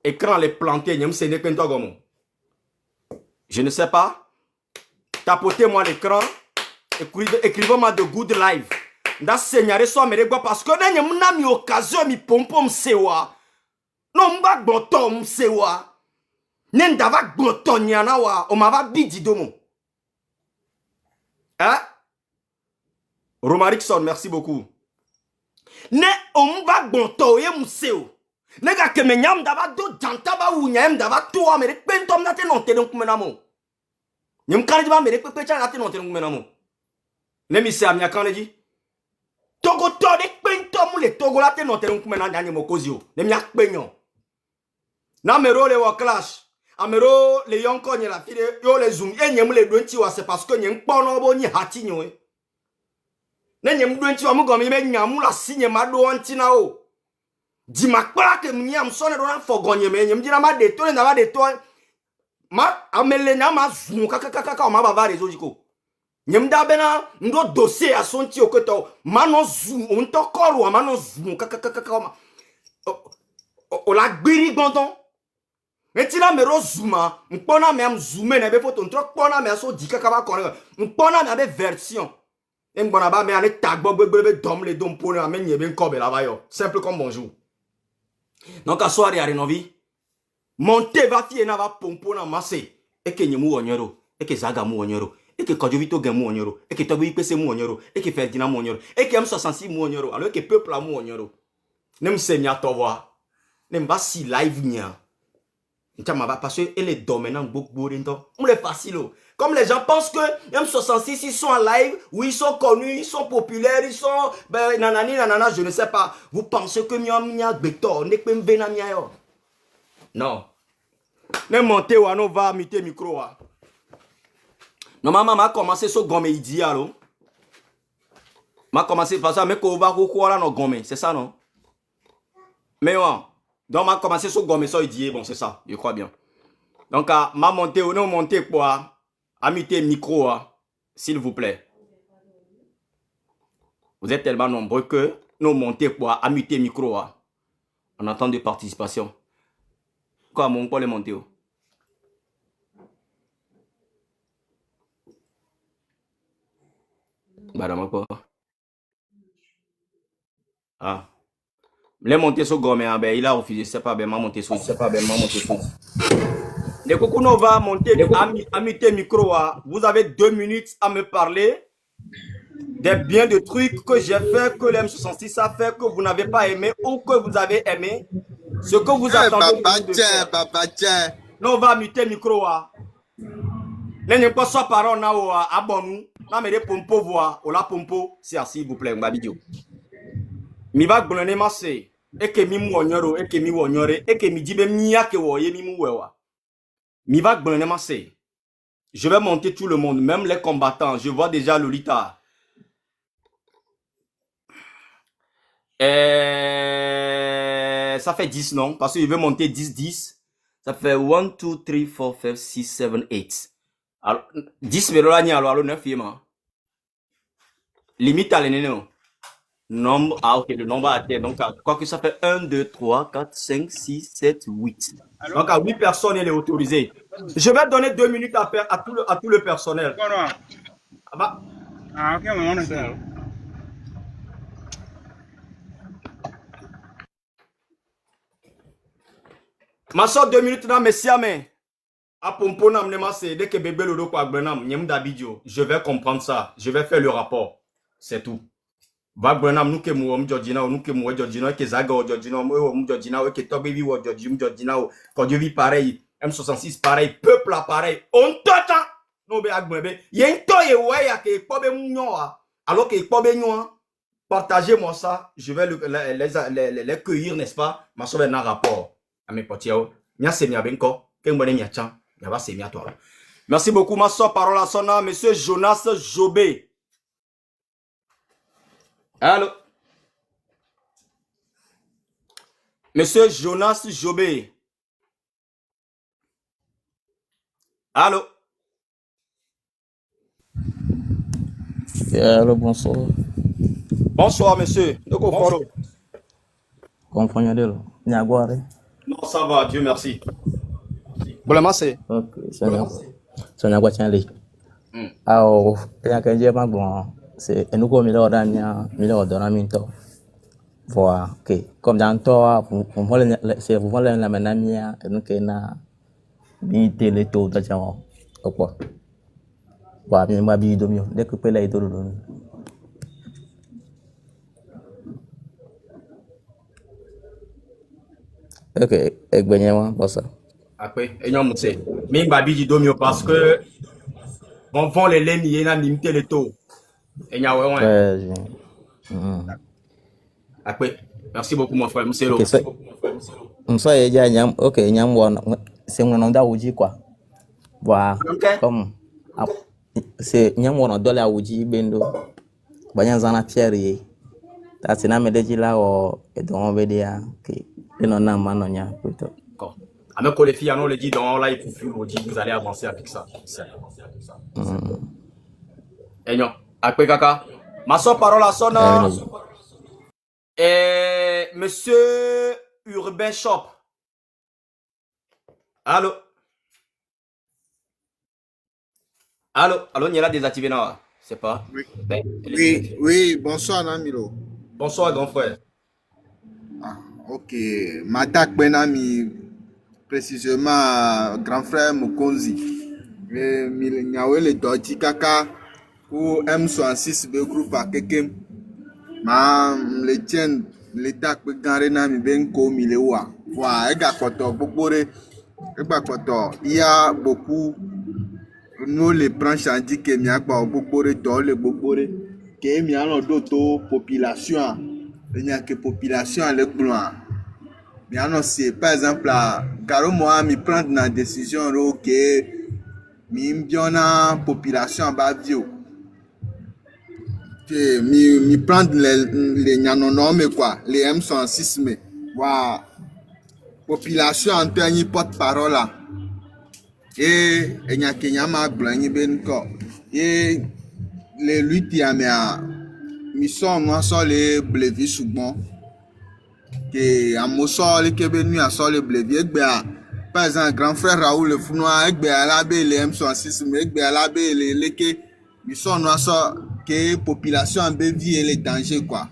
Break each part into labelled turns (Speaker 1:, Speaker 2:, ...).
Speaker 1: écran les planter, je ne sais pas. Tapotez-moi l'écran. Écrivez-moi de good live. Nda segnare so meregwa parce que nenye muna mi occasion mi pompo msewa. Non mba gboto msewa. Nenda va gboto nyana wa o ma va bidi domo. Hein? Romarikson, merci beaucoup. Ne o mba gboto ye mseo. Nega keme nyam dava do janta ba u nyam dava to amere pentom na te non te donc menamo. Nyam kanji ba mere pepe cha na te non te donc menamo. Ne mi se amya kanji. Togo to de pentom le togo la te non te donc menana nyane mokozio. Ne mi akpenyo. Na mero le wa clash. Amero le yonko nye la fide yo le zoom e nyem le donti wa c'est parce que nyem pono bo ni hati nyo e. Ne nyem donti wa mu gomi me nyamu la sinye mado antina o. Di makpala ke mnyam sone do na fogonye me nyem dina ma de to na ma de to ma amele na ma zoom kaka ma bava rezo jiko. Nyem da bena ndo dossier a son ti okoto mano zoom on to koro mano zoom kaka ma o la gbiri gbonton. Metina mero zooma, mpona me am zoomé na be photo ntro pona me so dika kaba kore. Mpona me be version. Mbona ba me ane tagbo gbegbe dom le dom pona me nyebe nkobe la ba yo. Simple comme bonjour. Donc à soir ya renovi. Monte va fie na va pompona masse. Eke nyemu onyoro, eke zaga mu onyoro, eke kodjovito gemu onyoro, eke tobo ipese mu onyoro, eke Ferdinand mu onyoro, eke M66 mu onyoro, alors eke peuple mu onyoro. Nem se mia towa. Nem va si live nya. Parce que les dominants beaucoup facile. Comme les gens pensent que M66 ils sont en live, oui ils sont connus, ils sont populaires, ils sont ben nanani nanana, je ne sais pas. Vous pensez que mia beto ne peut me yo. Non. Ne montez ou non va muter micro wa. Non maman m'a commencé so gomme idi allo. M'a commencé par ça mais ko va ko là no gomme, c'est ça non? Mais ouais. Donc, m'a commencé sur gomme ça dit bon c'est ça, je crois bien. Donc, m'a monté ou non monté quoi, amité micro, s'il vous plaît. Vous êtes tellement nombreux que nous montez quoi, amité micro, en attente de participation. Quoi, mon quoi les monter? Madame quoi? Ah. Les monter sur gomme, ben il a refusé, c'est pas bien, m'a monté sur, c'est pas bien, m'a monté sur. Les Kokuno va monter, amité micro, vous avez 2 minutes à me parler des biens de trucs que j'ai fait, que l'M66 a fait, que vous n'avez pas aimé ou que vous avez aimé. Ce que vous attendez de faire. Non, on va muter micro. N'est pas soit parole na o abonnou. Na me de pompo voix, o la pompo, c'est s'il vous plaît, mbabidio. Mi va gbonne ma se. Et que mi mu onyoro, et que mi wonyore, et que mi dibe miya ke wo ye mi mu wewa. Mi va gbonne ma se. Je vais monter tout le monde, même les combattants. Je vois déjà Lolita. Ça fait 10 non? Parce qu'il veut monter 10. Ça fait 1, 2, 3, 4, 5, 6, 7, 8. Alors, 10 mais là, alors 9 yéma. Limite à l'ennemi. Nombre, ok, le nombre à terre. Donc, quoi que ça fait 1, 2, 3, 4, 5, 6, 7, 8. Donc, à 8 personnes, il est autorisé. Je vais donner 2 minutes à tout le personnel. Ah bah. Ah, ok, on est ça. Ma soeur 2 minutes dans mes siamais. À pomponam ne masse dès que bébé le quoi brenam nyem dabidio. Je vais comprendre ça. Je vais faire le rapport. C'est tout. Va brenam nous que mu Georgina nous que mu Georgina que zaga Georgina mu Georgina que tobe vi Georgina quand je vis pareil M66 pareil peuple pareil on t'entend no be agbebe yen to ye ouais ya que pobe munyo alors que pobe nyo partagez-moi ça je vais les cueillir n'est-ce pas ma soeur un rapport à mes potes nya se mia benko que mbone nya chan ya va se mia toi. Merci beaucoup ma soeur parole à son nom monsieur Jonas Jobé. Allô? Monsieur Jonas Jobé. Allô?
Speaker 2: Allô, bonsoir.
Speaker 1: Bonsoir, monsieur.
Speaker 2: Compagnie de Niaguare.
Speaker 1: Non, ça va, Dieu merci. Bon, c'est.
Speaker 2: Ok, Sonia Guachali. Au, ya que lleva bon, c'est un nouveau milieu de minto. Voilà, ok. Comme dans toi, vous voulez la menamia, et nous qui na bité les taux de gens. Quoi. Voilà, bien, ma vie de mieux. Dès que peut-être de l'eau. Ok, et bien, pour ça.
Speaker 1: Après, et non, c'est. Mais ma vie de mieux parce que on vend les laines, il y a limité les taux. Et n'y a ouais. Après, merci beaucoup, mon frère. Monsieur
Speaker 2: Ok, ça y est, ok, c'est mon nom d'Aouji, quoi. Voilà, comme c'est nyamwono dole awuji bendo banya zana tiari tasi na medeji la o edon bedia ke eno na manonya plutôt.
Speaker 1: Avec les filles, on le dit dans là, vous allez avancer avec ça. Et non, après kaka, ma soeur parole à son et monsieur Urbain Shop. Allô? Allô, il y a là désactivé non? C'est pas.
Speaker 3: Oui. Oui, bonsoir Namiro.
Speaker 1: Bonsoir grand frère.
Speaker 3: Ah, ok. M'attaque Benami, précisément grand frère Mokonzi. Niawe le Dodji Kaka ou M66 be groupe à Kekem. Ma le tien l'état que gare nami ben ko milewa. Wa ega koto bokbore. Ega koto. Il y a beaucoup nous les branches ont dit que mia gba bokbore do le bokbore que mia no do to population. Il n'y a que population le plan. Mais non c'est par exemple car moi mi prendre une décision que mi biona population ba bio. Que mi prendre les nyanonome quoi, les M106 mais wa population en tenir porte-parole là. Et il n'y a que nyama blanc ben ko. Et les luttes ya mais mi sont moi sur les blevis souvent que à Mossol que venu à sol les blevis par exemple grand frère Raoul le Founois egbe à la bé les M66 mais egbe à la bé les que mi sont moi sur que population en bévi et les dangers quoi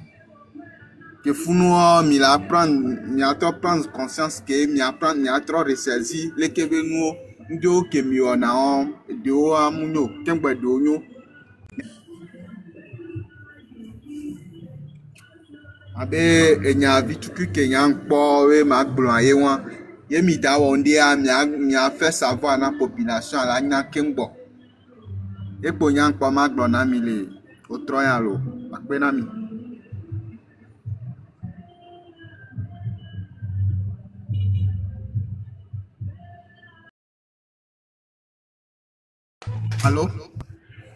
Speaker 3: que Founois mi la prendre mi a trop prendre conscience que mi a prendre mi a trop ressaisi les que venu ndo que mi on a on de o amuno kengbe de onyo abe enya vituku ke nyankpo we magblo aye won ye mi da won de a mi a fait savoir na population la nya kengbo epo nyankpo magblo na mi le otroyan lo akpe na mi.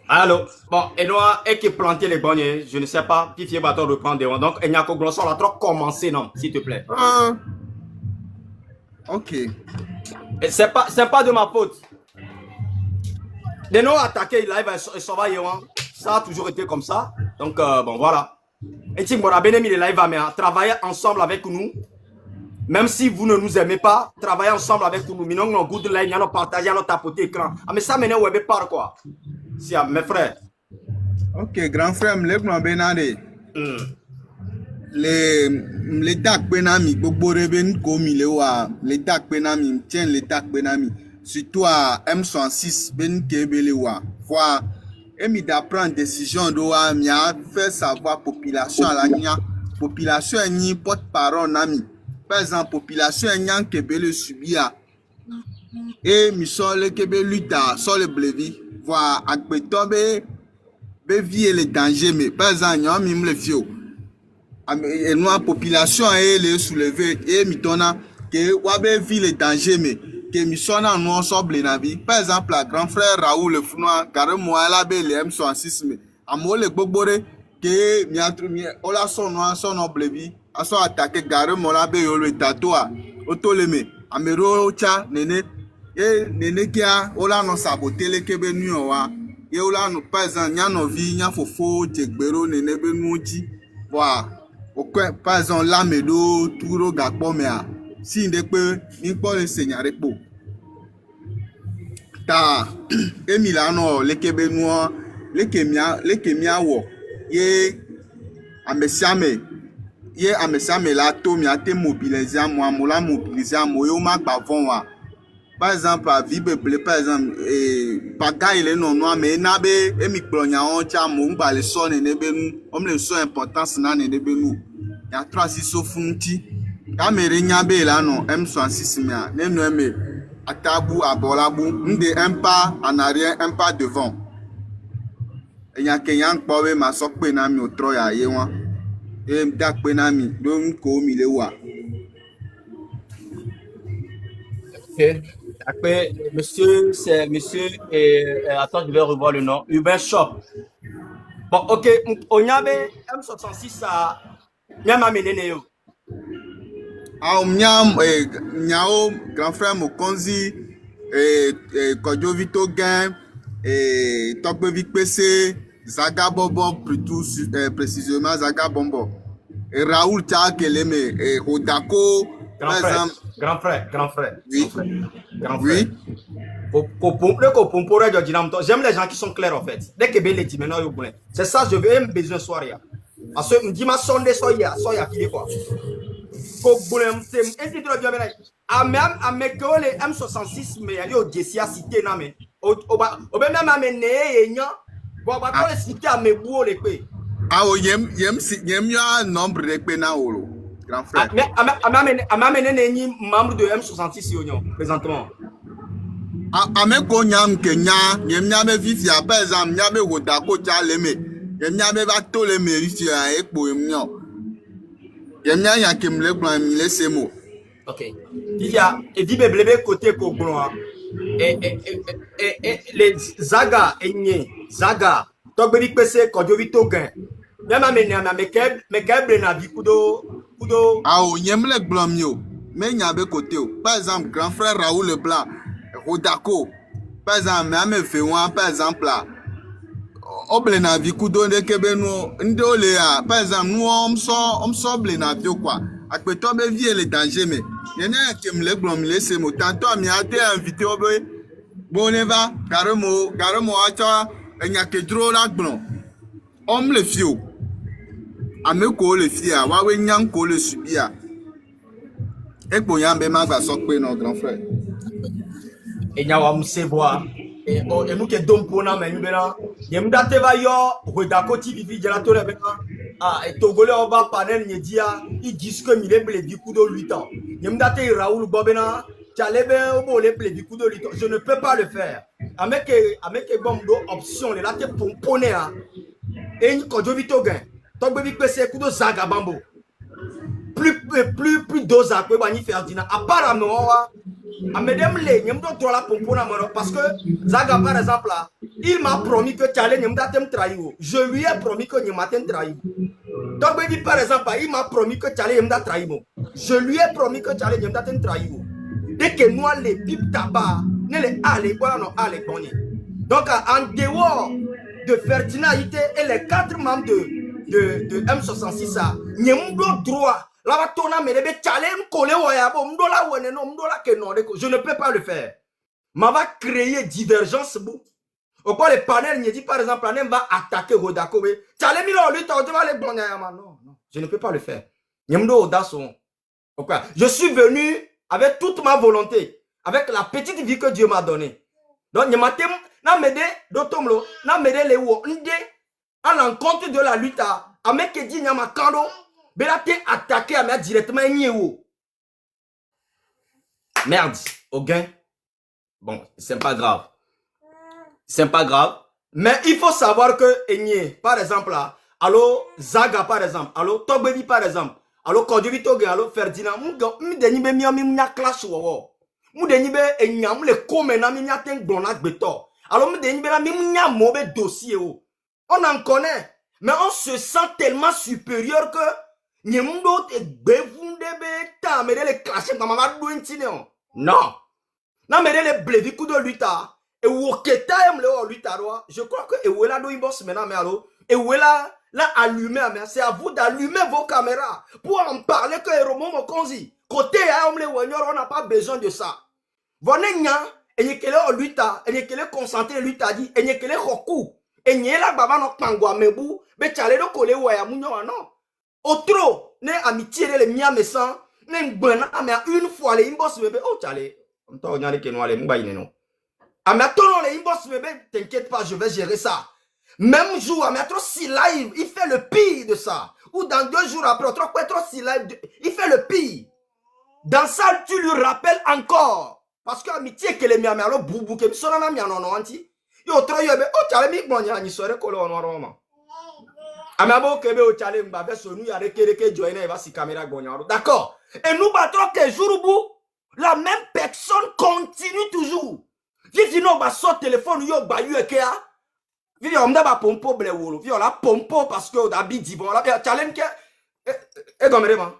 Speaker 1: Allô? Bon, et nous, et qui planter les bonnes, je ne sais pas, puis fier bateau reprendre des donc, il n'y a qu'au gros la trop commencer, non, s'il te plaît.
Speaker 3: Ok.
Speaker 1: Et c'est pas de ma faute. De nous attaquer live et ça va, ça a toujours été comme ça. Donc, bon, voilà. Et si vous avez mis les lives à travailler ensemble avec nous, même si vous ne nous aimez pas, travailler ensemble avec nous. Nous avons goût de live, nous partager, nous tapoter l'écran. Mais ça, maintenant, web par quoi? Si, mes frères.
Speaker 3: Ok, grand frère, me lève benade. Les tacs benami, beaucoup reben comme il est wa. Les tacs benami, tiens les tacs benami. Surtout à M106 ben kebele wa. Fois, et mi d'apprendre décision de wa, mi a fait savoir population la nia. Population ni porte-parole nami. Par exemple, population ni kebele subia. Et mi sole kebele luta, sole blevi. Voir akbeto be vie les dangers mais par exemple ñom mi le fio et nous population et les soulever et mi tona que wa be vie les dangers mais que mi sona nous ensemble na vie par exemple la grand frère Raoul le Founois car moi la be les M106 mais amo le gbogbore que mi atru o la son noble vie aso attaquer gare mo la be yo le tatoa otoleme amero cha nene et nene kia ola no saboter le kebe nu wa ye ola no par exemple nya no vi nya fofo jegbero nene be nu ji wa o par exemple la medo turo gakpo me a si de pe mi po le senyare po ta emilano lekebe nuo lekemia wo ye amesiame la to mi ate mobiliser amo la mobiliser amo yo ma gba von wa par exemple à vie bebele par exemple pagaille le non no mais na be emi kplonya on cha mo ngba le so ne be nu o me le so importance na ne be nu ya 3 so funti ka mere nya be la no M66 mia ne no eme atabu abolabu nde un pas en arrière un pas devant enya kenyan kpo we ma so pe na mi o tro ya ye won e da pe na mi don ko mi le wa.
Speaker 1: Ok. Après, monsieur, c'est monsieur, attends, je vais revoir le nom. Urbain Shop. Bon, ok, on y avait M66 à Nyama Meneneo.
Speaker 3: Ah, nyao grand frère Mokonzi, Kodjo Vito Gain, Tokbe Vikpese, Zaga Bobo, plutôt précisément Zaga Bombo. Et Raoul Tchakeleme, et Hodako, par exemple.
Speaker 1: Grand frère.
Speaker 3: Oui.
Speaker 1: Grand frère.
Speaker 3: Oui.
Speaker 1: J'aime les gens qui sont clairs en fait. Dès que Bélé dit maintenant, c'est ça, je veux un besoin soirée. Parce que je dis ma sonde soya qui est quoi. Les M66 mais il y a des cité na mais au même amené nya bon ba ko cité à mes bouo les pe
Speaker 3: Ah oh yem ya nombre de pe na olo grand frère
Speaker 1: amené ni membre de M66 yo présentement
Speaker 3: ame ko nyam ke nya me vivia par exemple nya me woda ko cha leme nya me ba to le me vivia ekpo emnyo nya ya ke mle plan mi le semo.
Speaker 1: OK. Il y a et dit bébé côté Kogron et les Zaga enye Zaga to gbe bi pese Kodjo Vito Gain même amené na me keble na bi kudo
Speaker 3: ah o nyem le gblam yo me nya be côté o par exemple grand frère Raoul Leblanc Rodako par exemple me fait one par exemple là oble na vi kudo de kebe no ndo le a par exemple nous on so ble na vi quoi akpeto be vie le danger mais yenya ke mle gblam le se mo tanto mi a été invité obe boneva garemo acha enya ke dro la gblam om le fio ame ko le fia wa we nyam ko le subia ekpo yambe magba so pe no grand frère
Speaker 1: et nyawa mseboa et nous que dompona mais bena yemda te va yo Rodako ti vivi jela to le bena ah et togolais on va panel nye dia il dit que mi le du coup de 8 ans yemda te Raoul Bobena Tchalebe obo le du coup de 8 ans je ne peux pas le faire avec bombo option le là te pomponer hein et Kodjo Vito Gain togbe bi pese coup de Zaga Bambo plus dose à quoi bani Ferdinand apparemment Amedem le nyemdo drola pompona moro parce que Zaga par exemple là il m'a promis que Tchale nyemda tem trahi je lui ai promis que nyemda tem trahi donc baby par exemple il m'a promis que Tchale nyemda trahi je lui ai promis que Tchale nyemda tem trahi dès que nous les pip tabac ne les aller quoi non aller bonnie donc en dehors de Ferdinand et les 4 membres de M66 nyemdo droit la tona me be challenge collé waya bo mdola wone no mdola ke non je ne peux pas le faire ma va créer divergence bou au quoi les panels n'y dit par exemple on va attaquer Rodako we challenge mi lo lui to va les bon non je ne peux pas le faire nyemdo odason pourquoi je suis venu avec toute ma volonté avec la petite vie que Dieu m'a donnée donc nyematem na mede dotomlo na mede le wo ndé à l'encontre de la lutte à meke di nyama kando Bela t'es attaqué à mettre directement merde, au gain. Bon, c'est pas grave. C'est pas grave. Mais il faut savoir que Enye, par exemple, là, allo Zaga, par exemple, allo Togbevi, par exemple, allo Kodjo Vito Gain, allo Ferdinand, m'deni be miya clash wo. M'deni be Enya, m'le komena miya ten glonak beto. Allo m'deni be la miya mauvais dossier wo. On en connaît, mais on se sent tellement supérieur que Nyemdo te befunde be ta mere le clasher dans ma douintine non na mere le blevi coup de luta et woketa em le luta je crois que ewela do inbox maintenant mais allo ewela là allumer mais c'est à vous d'allumer vos caméras pour en parler que Romo Mokonzi Côté, on n'a pas besoin de ça. Vonenya, et kele o luta, et kele concentré luta dit, et kele roku. Et la baba no pangwa mebu, be chale do kole wa ya munyo non. Otro, ne amitié le mia mesan, ne mbena, mais une fois les imbos bébé, oh chale. On t'a regardé que nous allons mba non. Amatolo les imbos bébé, t'inquiète pas, je vais gérer ça. Même jour, Amatro si live, il fait le pire de ça. Ou dans 2 jours après, trop si live, il fait le pire. Dans ça, tu lui rappelles encore. Parce que amitié que les miens, alors boubou, que son ami en anti. Yo, trop yo, oh, t'as mis bon, ni serait collé en noir. Amabo kebe o chale mbabe sonu ya rekereke joine eva si caméra gonyaro. D'accord. Et nous battons que jour au bout, la même personne continue toujours. Vivi no ba so téléphone yo ba yu eke a. Vivi on ba pompo blewolo. Vivi on la pompo parce que d'habit dit bon la challenge que et gomerema.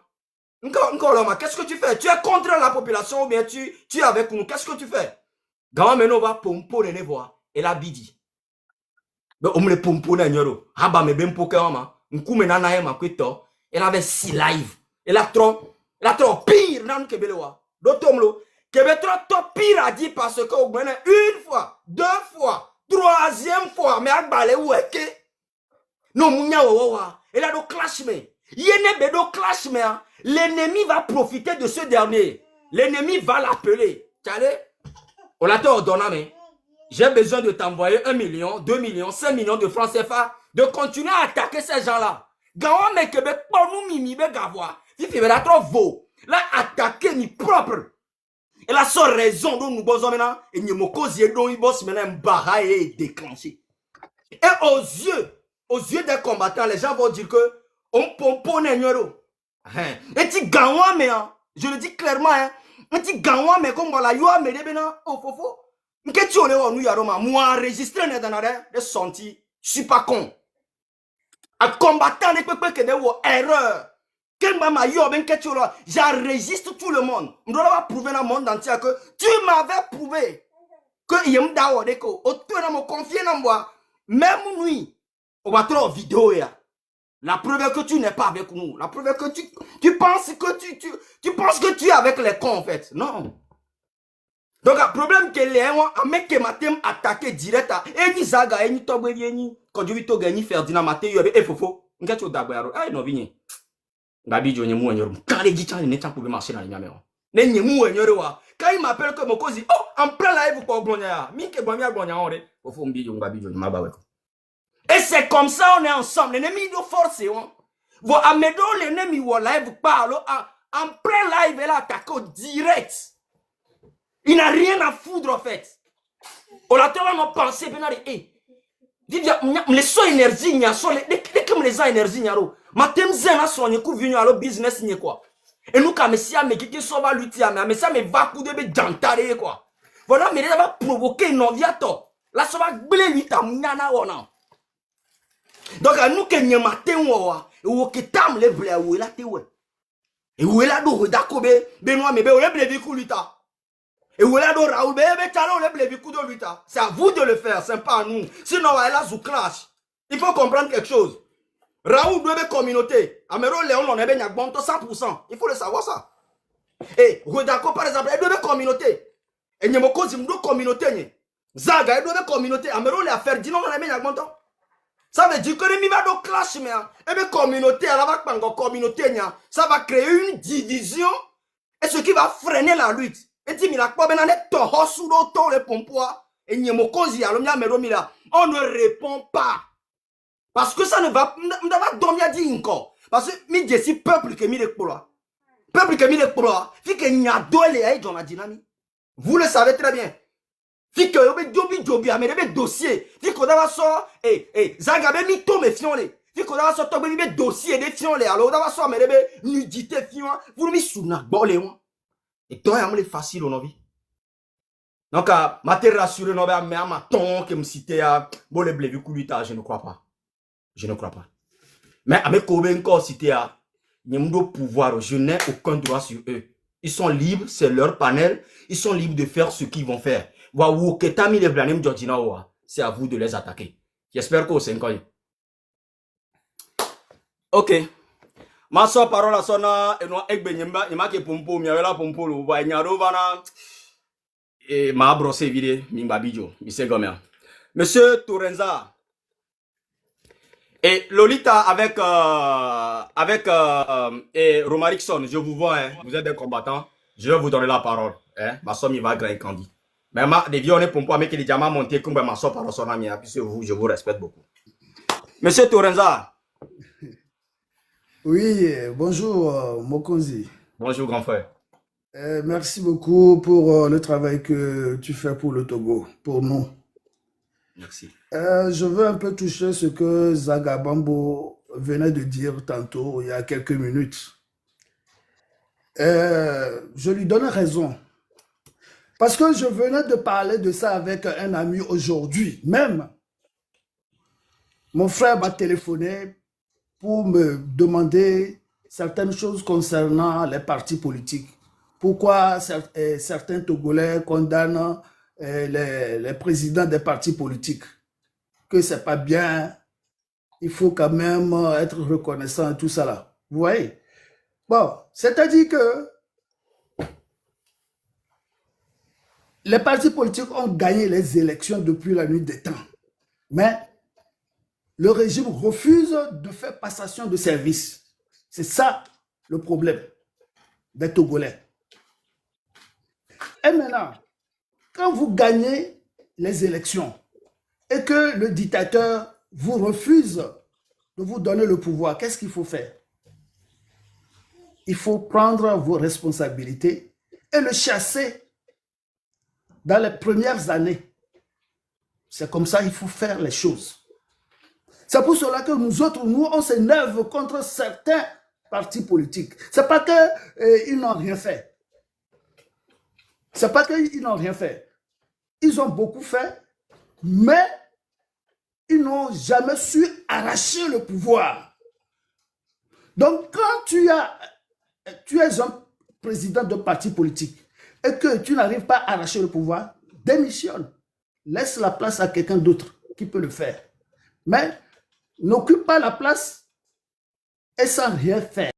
Speaker 1: Encore qu'est-ce que tu fais? Tu es contre la population ou bien tu es avec nous? Qu'est-ce que tu fais? Gawa meno va pompo ne voir et la bidi. Mais on me le pompo na nyoro. Haba me ben poke ma. Nkume na na ma kweto. Elle avait 6 live. Elle a trop pire nan kebelewa. Dotomlo. Kebe trop pire a dit parce que au moins 1 fois, 2 fois, 3e fois mais akbale weke. Non munya wawa. Elle a do clash me. Yene bedo clash me. L'ennemi va profiter de ce dernier. L'ennemi va l'appeler. Tchale. On l'a ordonné mais j'ai besoin de t'envoyer 1 million, 2 millions, 5 millions de francs CFA, de continuer à attaquer ces gens-là. Gawa me kebe ponu mimi be gavoa. Fifi be la trop vaut. Là attaquer ni propre. Et la seule raison dont nous besoin maintenant, et ni mokozi dont il bosse maintenant mbara est déclenché. Et aux yeux des combattants, les gens vont dire que on pomponne nyoro. Et tu gawa me, je le dis clairement, et tu gawa me comme voilà yo me debena oh fofo. Qu'est-ce que tu as nous yaroma moi enregistré dans l'arrêt de senti, je suis pas con. À combattant les peuples qui ont erreur. Quel mama yo ben qu'est-ce que j'enregistre tout le monde. On doit prouver dans le monde entier que tu m'avais prouvé que yem dawo deko auto na me confier dans moi. Même nuit, on va trop vidéo ya. La preuve que tu n'es pas avec nous. La preuve que tu penses que tu penses que tu es avec les cons en fait. Non. Donc, le problème que les gens ont attaqué direct à Eni Zaga, Eni Tobe, Eni Kodjuvito, Eni Ferdinand Maté, Yobe, et Fofo. N'gâcho d'Aguero. Ah, non, vini. Gabi, Johnny Mouenyor. Quand les gens ne pouvez marcher dans les miens. Nenye Mouenyor. Quand il m'appelle comme Mokozi, oh, en plein live pour Glonia. Minke Bonia Glonia, Fofo Mbi, Gabi, Johnny Mabaweko. Et c'est comme ça, on est ensemble. L'ennemi doit forcer. Vous amédon l'ennemi ou live parle en plein live, elle a attaqué direct. Il n'a rien à foutre en fait. On a tellement pensé, les so énergie, il y a so les comme les énergie, il y a matem zen a son coup venu à le business ni quoi. Et nous comme si mais qui sauva lutter mais ça me va coup de jantare quoi. Voilà mais ça va provoquer non viato. Là ça va blé lui ta mnyana wona. Donc à nous que n'y matin ou que tam les blé ou là te ouais. Et où est là do dakobe Benoît mais be o le blé vi kulita. Et où est là, Raoul, c'est à vous de le faire, c'est pas à nous. Sinon, on va là sous clash. Il faut comprendre quelque chose. Raoul doit être communauté. Amero Léon, on est bien 100%. Il faut le savoir ça. Et Rodako, par exemple, elle doit être communauté. Et Nyemoko Zimdo communauté. Zaga, elle doit être communauté. Amero Léon, Ferdinand, on est bien 100%. Ça veut dire que les va de clash, mais et bien communauté, elle va pas communauté, ça va créer une division et ce qui va freiner la lutte. Et dit mila kwa benane toho sudo to le pompoa et nyemokozi alomia meromila on ne répond pas parce que ça ne va dormir dit encore parce que mi desi peuple que mi le polo fi que nya dole ay dans la dynamique vous le savez très bien fi que obe jobi amere dossier fi que dava so zagabe mi to me fiole fi que dava so to be dossier de fiole alors dava so amere nudité fion vous mi suna bolé moi. Et toi, il est facile au novi. Donc, ma te rassuré, non, mais ma ton que me cité à Bolé Blévi Koulita, je ne crois pas. Je ne crois pas. Mais à mes collègues encore cité à Nyemdo pouvoir, je n'ai aucun droit sur eux. Ils sont libres, c'est leur panel. Ils sont libres de faire ce qu'ils vont faire. Waouh, que t'as mis les blanem Georgina, c'est à vous de les attaquer. J'espère que c'est encore. Ok. Ma so parola sona e no egbe nyimba nyima ke pompo mi awela pompo lo ba nyaro bana e ma brosser vide mi babijo mi se gomia. Monsieur Tourenza et Lolita avec et Romarikson, je vous vois hein, vous êtes des combattants, je vais vous donner la parole hein, ma somme il va grand candy. Mais ma des vieux on est pompo avec les diamants montés comme ma so parola sona mi puisque vous je vous respecte beaucoup. Monsieur Tourenza.
Speaker 4: Oui, bonjour Mokonzi.
Speaker 1: Bonjour grand frère.
Speaker 4: Merci beaucoup pour le travail que tu fais pour le Togo, pour nous.
Speaker 1: Merci.
Speaker 4: Je veux un peu toucher ce que Zagabambo venait de dire tantôt, il y a quelques minutes. Je lui donne raison. Parce que je venais de parler de ça avec un ami aujourd'hui. Même, mon frère m'a téléphoné pour me demander certaines choses concernant les partis politiques. Pourquoi certains Togolais condamnent les présidents des partis politiques? Que c'est pas bien, il faut quand même être reconnaissant et tout ça là. Vous voyez? Bon, c'est-à-dire que les partis politiques ont gagné les élections depuis la nuit des temps. Mais le régime refuse de faire passation de service. C'est ça le problème des Togolais. Et maintenant, quand vous gagnez les élections et que le dictateur vous refuse de vous donner le pouvoir, qu'est-ce qu'il faut faire? Il faut prendre vos responsabilités et le chasser dans les premières années. C'est comme ça qu'il faut faire les choses. C'est pour cela que nous autres, on s'énerve contre certains partis politiques. C'est pas qu'ils n'ont rien fait. C'est pas qu'ils n'ont rien fait. Ils ont beaucoup fait, mais ils n'ont jamais su arracher le pouvoir. Donc, quand tu es un président de parti politique et que tu n'arrives pas à arracher le pouvoir, démissionne. Laisse la place à quelqu'un d'autre qui peut le faire. Mais n'occupe pas la place et sans rien faire.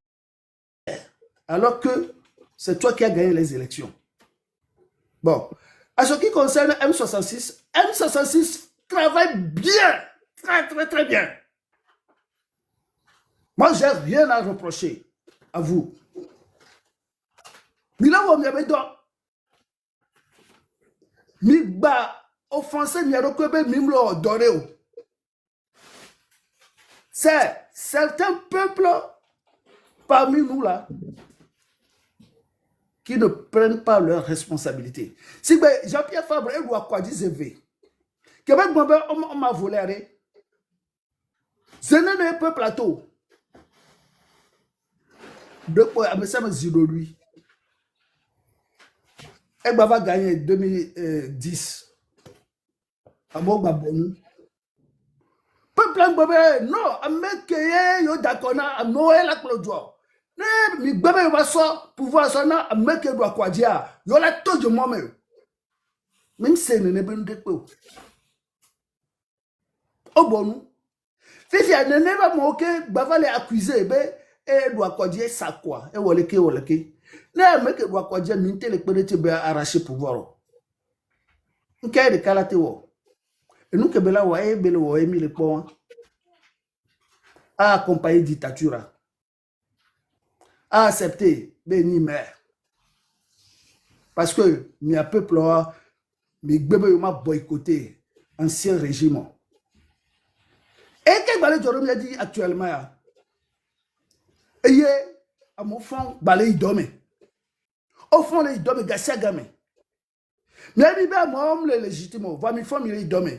Speaker 4: Alors que c'est toi qui as gagné les élections. Bon, à ce qui concerne M66, M66 travaille bien, très bien. Moi, j'ai rien à reprocher à vous. Mila wo miabe do. Mi ba offensé mi arokobe mimlo doreo. C'est certains peuples parmi nous là qui ne prennent pas leurs responsabilités. Si Jean-Pierre Fabre et Louakwadi Zévé, Québec on m'a volé, c'est un peu plateau. De quoi, mais ça me dit de lui. Et va gagner 2010. À mon babon. Peuple en bébé, non, à me yo dakona, à Noël la clodoir. Mi bébé va so pouvoir sona à me que doit quoi dire. Yo la to de moi même. Même c'est ne ben de peu. Au bon. Fifi a ne va mo que bava les accuser be et doit quoi dire ça quoi. Et woleke. Ne me que doit quoi dire minte le peut be arracher pouvoir. Nkay de kalate wo. Et nous que bela wa e bela wa emi le pont a accompagné dictature. A accepté Béni mère. Parce que mi a peuple mi bébé m'a boycotté ancien régime. Et que balé Jérôme a dit actuellement et à mon fond balé idome. Au fond les idome Gassia Game. Mais il va moi le légitime va mi fond mi idome.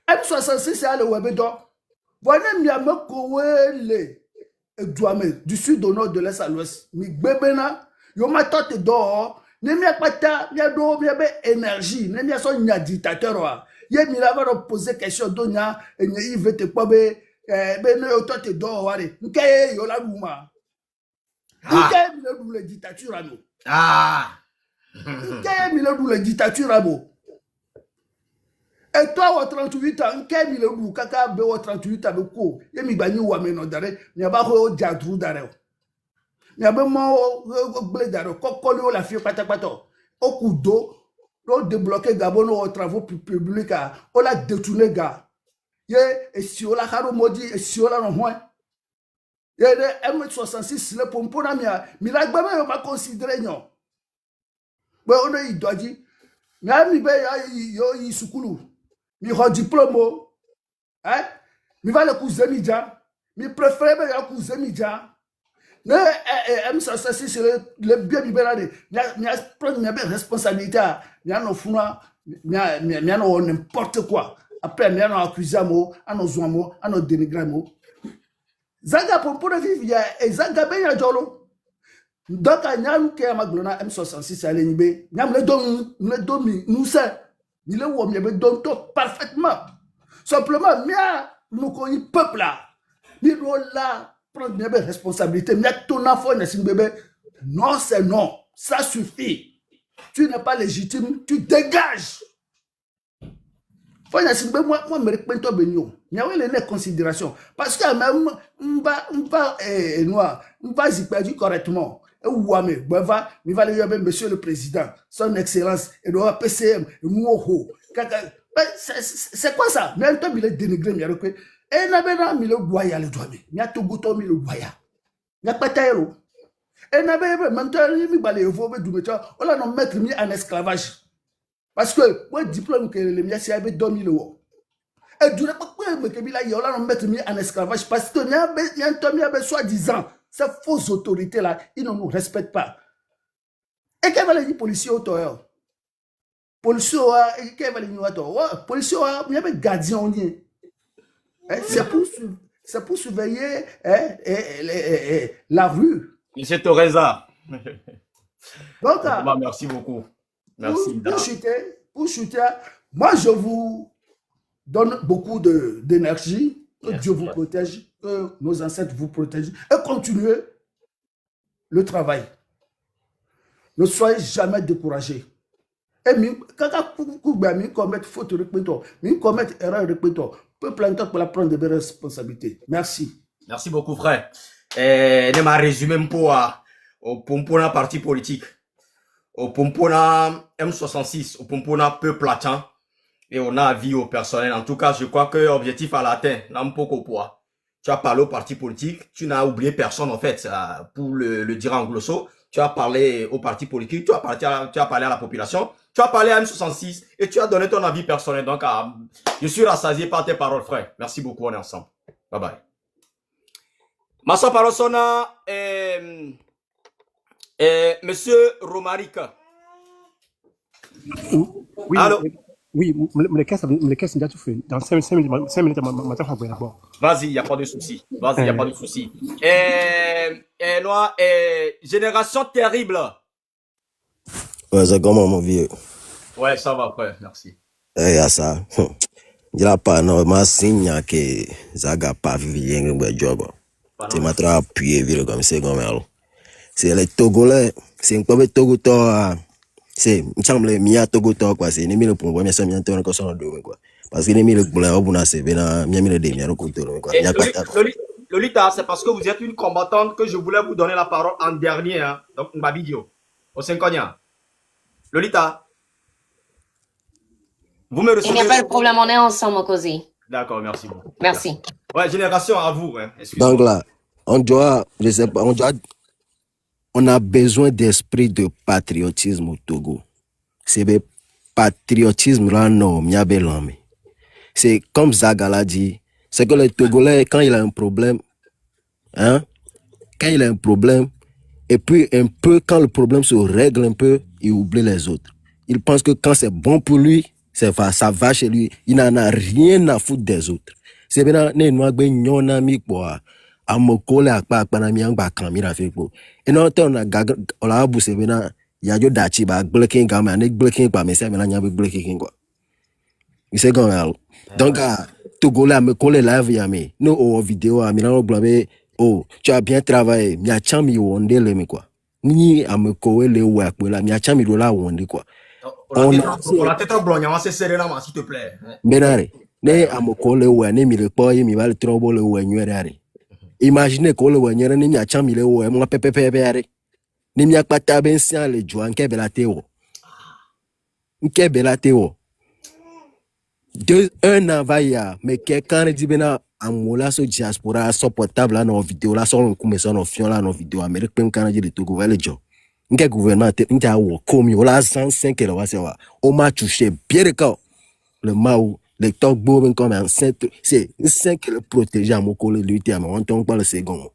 Speaker 4: M66 c'est le webedo. Voilà mi a me kowele du sud au nord, de l'est à l'ouest. Mi bébéna, yo ma tante dehors, ne mi a pas ta, mi a do, mi a be énergie, ne mi a son nya dictateur wa. Ye mi la va poser question donya, et il veut te pas be ne yo tante dehors wale. Nke yo la luma. Nke mi le dou le dictature amo. Nke mi le dou le dictature amo. Et toi, au 38 ans, quel est le kaka be au 38 ans, ko, ye mi bani wa meno dare, ni aba ko jadru dare. Il y a même un blédard, comme la fille patapata. Au coup d'eau, on débloqué Gabon aux travaux publics, on l'a détourné, gars. Et si on l'a haromodi, et si on l'a non moins. Il y a des M66, le pompon, mais la gbama, on va considérer, non. Mais on a eu doit dire, mais il y a eu soukoulou, mais il y a diplôme, hein, mais va le cousin midja, mais préfère le cousin midja. Ne M66 c'est le bien libéré, mais prendre une responsabilité, mais on funa, mais on n'importe quoi. Après, mais on accuse mo, on zoamo, on dénigre mo. Zaga pour vivre, il y a Zaga ben ya jolo. Donc, il y a un qui a maglona M66 à l'ennibé. Il y a le domi, nous c'est. Il est où, il y a le don parfaitement. Simplement, nous connaissons le peuple là. Nous là, prendre une responsabilité. Mais ton enfant, bébé. Non, c'est non. Ça suffit. Tu n'es pas légitime, tu dégages. Moi, je me réponds benio. Il y a une considération. Parce que même, on va y perdre correctement. Monsieur le Président, son Excellence, et le PCM, c'est quoi ça? Même temps, il est dénigré, il y a et il y a le boya, le doigt, il y a tout bouton, il y a le boya. Il y a pas de taille. Et il y a même temps, on a mettre en esclavage. Parce que, moi, diplôme que les miens, c'est 2000 €. Et du coup, on a mettre en esclavage parce que il y a un temps, soi-disant, ces fausses autorités-là, ils ne nous respectent pas. Et qu'est-ce que les policiers ont fait? Policiers, qu'est-ce que les policiers, il y a des gardiens. C'est pour surveiller la rue.
Speaker 1: Monsieur Torreza.
Speaker 4: Donc,
Speaker 1: merci beaucoup. Merci.
Speaker 4: Pour chuter, moi, je vous donne beaucoup d'énergie. Que Dieu vous protège, que nos ancêtres vous protègent. Et continuez le travail. Ne soyez jamais découragés. Et quand vous commettez faute de répétition, vous commettez erreur de répétition, peut planter pour la prendre des responsabilités. Merci.
Speaker 1: Merci beaucoup, frère. Ne m'a résumé un peu au pompona parti politique, au pompona M66, au pompona peuple latin. Et on a vie au personnel. En tout cas, je crois que l'objectif à l'atteint, tu as parlé au parti politique, tu n'as oublié personne en fait, pour le dire en glosso. Tu as parlé au parti politique, tu as parlé à la population, tu as parlé à M66 et tu as donné ton avis personnel. Donc, je suis rassasié par tes paroles, frère. Merci beaucoup, on est ensemble. Bye bye. Massa Parosona, Monsieur Romaric.
Speaker 5: Oui,
Speaker 1: allô?
Speaker 5: Oui, les caisses sont déjà tout fait. Dans 5 minutes, matin, on va d'abord.
Speaker 1: Vas-y, il n'y a pas de souci. Vas-y, il n'y a pas de souci. Génération terrible.
Speaker 6: Ouais, c'est comment, mon vieux?
Speaker 1: Ouais, ça va, frère, merci.
Speaker 6: Eh, y'a ça. Je n'ai pas normalement signe que ça n'a pas vu un job. C'est ma trop appuyé, ville comme c'est comme elle. C'est les Togolais, c'est un peu de Togo. C'est il semble mia Togo quoi, c'est ni mille pour moi, mais ça m'a été encore son dos quoi. Parce que ni mille pour la obuna c'est bien, mia mille de mia quoi.
Speaker 1: Lolita, c'est parce que vous êtes une combattante que je voulais vous donner la parole en dernier, hein. Donc ma vidéo au 5 ans. Lolita, vous me recevez.
Speaker 7: Il n'y a pas de problème, on est ensemble, Cosy.
Speaker 1: D'accord, merci beaucoup.
Speaker 7: Merci.
Speaker 1: Ouais, génération à vous, hein.
Speaker 6: Donc là, on doit, je sais pas, on a besoin d'esprit de patriotisme au Togo. C'est le patriotisme là, non, c'est comme Zaga l'a dit, c'est que les Togolais, quand il a un problème, hein, quand il a un problème, et puis un peu, quand le problème se règle un peu, il oublie les autres. Il pense que quand c'est bon pour lui, ça va chez lui, il n'en a rien à foutre des autres. C'est bien, amokole akpa na miang ba kamira feko eno te on a boussé bena ya jo dachi ba blocking ga ma ne blocking pa me se me na nya blocking quoi il c'est comme donc Togola me coller live ya me no o vidéo a mi na blabé oh tu as bien travaillé mi a chami wonde le me quoi ni ameko le wa pe la mi a chami do la wonde quoi
Speaker 1: on la tête blanc c'est sereinement s'il te plaît
Speaker 6: benare ne amoko le wa ne mi le po mi va le trombo le wa nyere. Imaginez qu'on le voit, n'y a ni mia chamile ou moi pepe ni mia pata ben sian le joie nke belateo. Nke belateo. 1 an va ya, mais quelqu'un dit bena amola so diaspora so portable là nos vidéos là so comme ça nos fion là nos vidéos Amérique pem kana di Togo va le jo. Nke gouvernement nke awo komi ola 105 le wa se wa. O ma touché bien le maou le togbo ben comme un c'est 5 le protéger à mon collègue lutter à mon ton pas le second.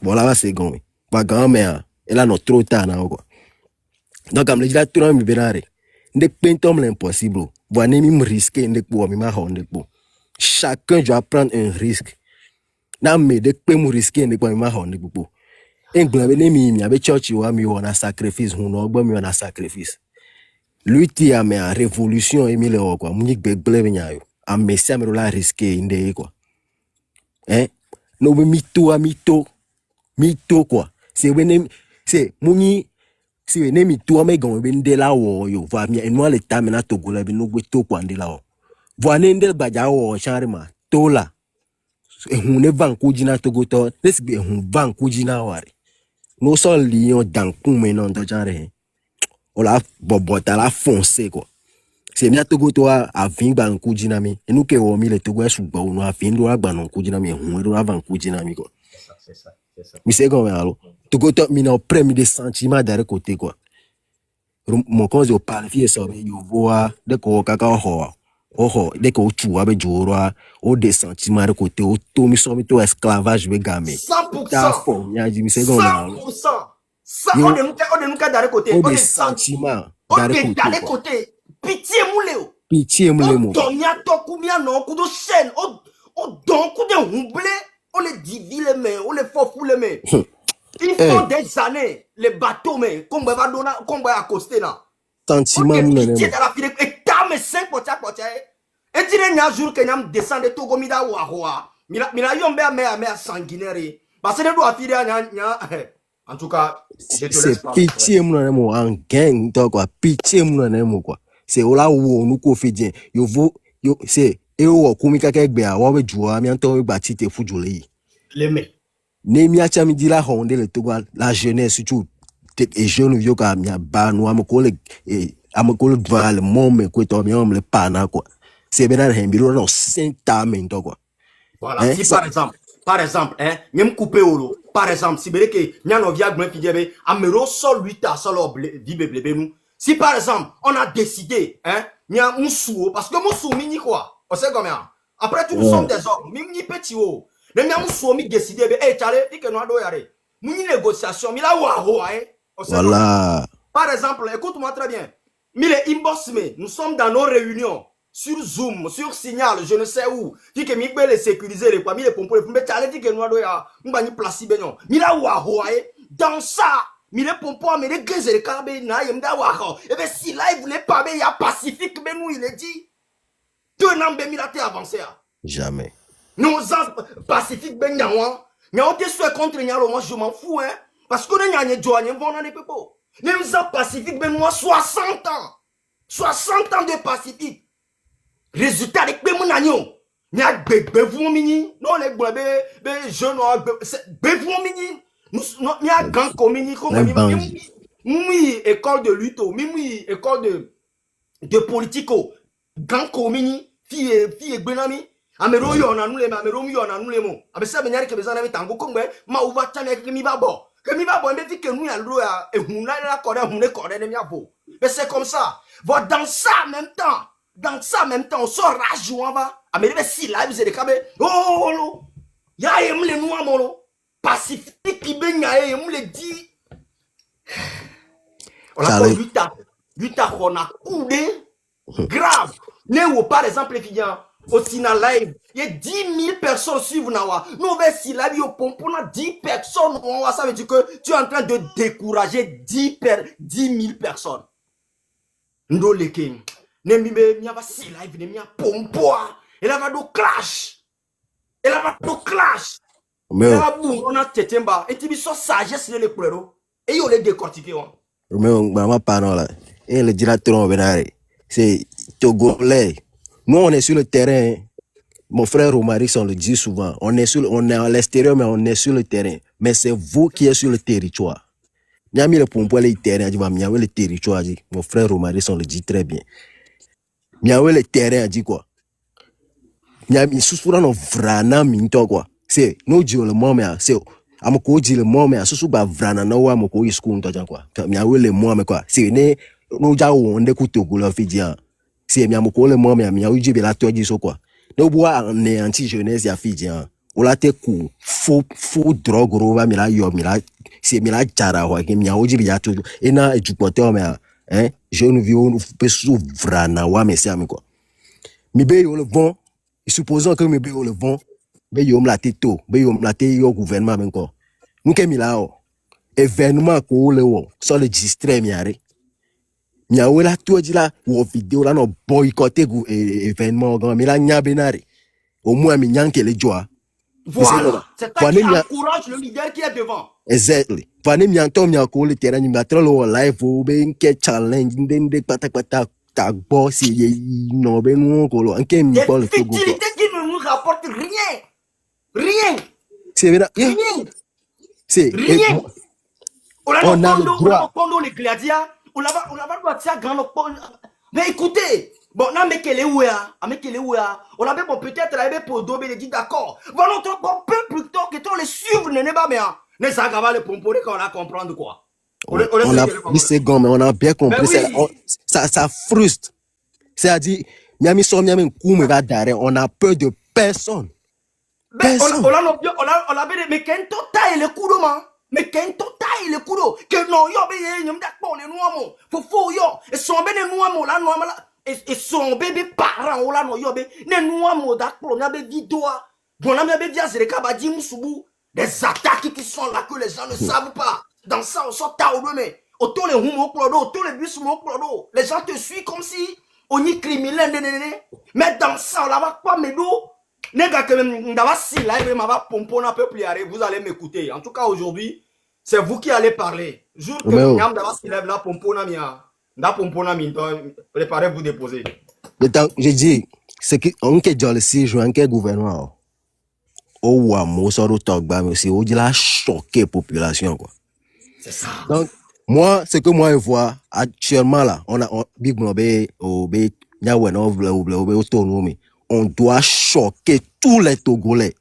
Speaker 6: Voilà la second. Pas grand-mère, elle a notre trop tard là quoi. Donc comme le dit là tout le monde benare. Ndek pentom l'impossible. Voilà même risquer ndek pour ma honde pour. Chacun doit prendre un risque. Na me dek pe mu risquer ndek pour ma honde pour. England ne mi abe church wa mi wona sacrifice huno gbo mi wona sacrifice. Lui ti a me révolution emile o quoi. Munik begle benyayo. A me samero la risquer inde quoi. No be mito quoi. C'est muni si we nemi to me gon be ndela wo yo va mi enwa le ta me na Togo la be no gbe to kwa ndela wo. Vo ane ndel baja wo charima to la. Ehun ne van ku jina Togo to, les be ehun van ku jina wari. No so lion dan ku me non to jare. O la bobota la foncer quoi. C'est mi Togo to a 20 ban ku jina mi. Enu ke wo mi le Togo e sugbo no a 20 do agba non ku jina mi ehun do van ku jina mi quoi. C'est ça. Mi c'est comme alors. Togo to mi no premi des sentiments d'un côté quoi. Mon cause au parle fie so yo voa de ko kaka ho de ko tu abe joro o des sentiments de côté o to mi so mi to esclavage be game.
Speaker 1: 100%.
Speaker 6: Ta fo ya ji mi c'est comme alors.
Speaker 1: 100%. Ça on de nous d'un côté.
Speaker 6: O des sentiments
Speaker 1: d'un côté. Pitié moulé.
Speaker 6: Mo.
Speaker 1: Donya to kumia no kudo chaîne o don ku de humblé. On les divise les mains, on les faux les mains. Il faut des années, les bateaux, mais comme on va donner, comme on va accoster là.
Speaker 6: Sentiment
Speaker 1: et t'as mes 5 potiers. Et tu n'es un jour que nous descendons de Togo, mida ou à Mila yombe à mère sanguinaire. Parce que nous doit filer en tout cas, je te laisse
Speaker 6: c'est pitié mo en gang to quoi, pitié mo quoi. C'est là où nous confidien. Yo c'est et o kumika ke gbe a wa be juwa mi anto gba ti te fujule
Speaker 1: les mains
Speaker 6: ne mi acha mi di la honde le Togo la jeunesse surtout et jeune vieux ka mi ba no amko le doit le mom ko to mi le pana quoi c'est bien un biro no sentamento quoi
Speaker 1: voilà si par exemple même couper olo par exemple si bele que nya no via gwen fidebe amero sol 8 à sol blebe nous si par exemple on a décidé nya musuo parce que musuo mini quoi. On sait combien. Après tout, nous sommes des hommes. Mimi petit haut. Les gens sont décidé. Tchale, dit que nous allons y aller. Mini négociation. Mais là,
Speaker 6: voilà.
Speaker 1: Par exemple, écoute-moi très bien. Mais les inbox, nous sommes dans nos réunions. Sur Zoom, sur Signal, je ne sais où. Dit que nous les sécuriser, les poids, les pompes, les tchale, dit que nous allons y aller. Nous allons placer. Mais là, dans ça, mais les pompes, mais les grises, les carbés, na, et bien si là, il voulait pas, il y a Pacifique, mais nous, il est dit. 2 ans de avancé.
Speaker 6: Jamais.
Speaker 1: Nous avons Pacifique ben yawan. Nous avons soit contre Nyalo, moi je m'en fous parce que nous avons joué dans les peuples. Nous avons Pacifique ben moi 60 ans. 60 ans de Pacifique. Résultat de que mon agneau. Nous avons bevou mini. Non les bébés jeunes bevou mini. Nous avons grand comini comme oui école de lutte, oui école de politico. Grand comini. Fille benami amero yo na nule amero yo na nule mo abesa benyari ke bezana mi tango kongbe ma uva tane ke mi babo mbe fi ke nu ya lo ya ehuna la kore hunle kore ne mi abo mais c'est comme ça va dans ça en même temps on sort rajout va amere si live ze de kabe oh ya emle nu amolo Pacifique ki benya emle di on a 8 ans on a coudé grave. Néo, par exemple, les filles, au Sina Live, il y a 10 000 personnes suivent Nawa. Nous, on va si la vie au pompon, 10 personnes, ça veut dire que tu es en train de décourager 10 000 personnes. Nous, les kings, il y a si live, il y a pompon, il y a clash. Il y a clash. Il y a on a tétemba, et tu dis ça, sagesse, les pleuros, et il y a les décortiqués.
Speaker 6: Mais maman, pardon là, et le directeur, c'est Togolais. Nous, on est sur le terrain. Mon frère Romaric, on le dit souvent, on est à l'extérieur, mais on est sur le terrain. Mais c'est vous qui êtes sur le territoire. Nyami le pompo le terrain, le territoire, mon frère Romaric, on le dit très bien. Miawe le terrain, dit quoi? Nyami susura no vrana minto quoi. C'est no dit le moment, c'est amoko dit le moment, susu ba vrana no wa moko isku nto quoi. Miawe le moment quoi. C'est ne no ja wo nde kutogo la fidia. C'est miamoko le moment, miawe dit be la toji so quoi. No bois ne anti jeunesse ya fidia. O la te ku faux drogue rova mila yo mila c'est mila jara wa ke miawe dit ya to et na e jupote o me hein je ne viens pe sou vrana wa me c'est ami quoi. Mi be yo le bon. Supposons que me be le vent, be yom la tito, be yom la te yo gouvernement même quoi. Nous que mi là événement ko le wo, so le distrait mi are. Mi a la to di la wo vidéo là no boycotter événement grand mi la nya benare. Au moins mi nyanke le joie.
Speaker 1: Voilà. C'est ça qui encourage le leader qui est devant.
Speaker 6: Exactly. Pane mi anto mi ko le terrain mi battre le live wo be nke challenge ndende pata ta boss no be nous ko lo nke mi ko le Togo.
Speaker 1: Qui ne nous rapporte rien. Rien.
Speaker 6: C'est vrai.
Speaker 1: Rien.
Speaker 6: C'est
Speaker 1: rien. On a
Speaker 6: le droit.
Speaker 1: On les gladias. On l'a grand. Mais écoutez, bon, on a mis qu'elle est où on a bon peut-être la pour dober dit d'accord. Voilà notre bon peu plus tôt que toi les suivre n'est pas bien. Ne ça va le pomponner quand on a comprendre quoi.
Speaker 6: On a pris ces gants, mais on a bien compris. Oui. Ça frustre. C'est-à-dire, on a peur de personne.
Speaker 1: Personne. On a mais qu'un total le coup de main. Mais qu'un total le coup de. Que non, yo, ben, y'a d'accord, les noirs, faut yo. Et son bébé noirs, là, noirs, et son bébé parent, là, non, yo, ben, les noirs, d'accord, on a des vidéos. Bon, on a des vidéos, c'est les cabadis, moussoubou. Des attaques qui sont là que les gens ne savent pas. Dans ça, on sort tard mais autour les roues autour les bus les gens te suivent comme si on y criminel, mais dans ça, on va pas me dos. Nega que même si live m'a pompon un peu plus vous allez m'écouter. En tout cas, aujourd'hui, c'est vous qui allez parler. Jour que m'am d'abord si live là pompon na mia, na pompon na mi, préparez vous déposer.
Speaker 6: Je dis, c'est que on que dans le séjour, on que gouvernement. Oh wa mo so ro togba mais aussi on dit la choquer population quoi.
Speaker 1: C'est ça.
Speaker 6: Donc moi ce que moi je vois actuellement là, on big mobe obe nyawe no autonomie. On doit choquer tous les Togolais.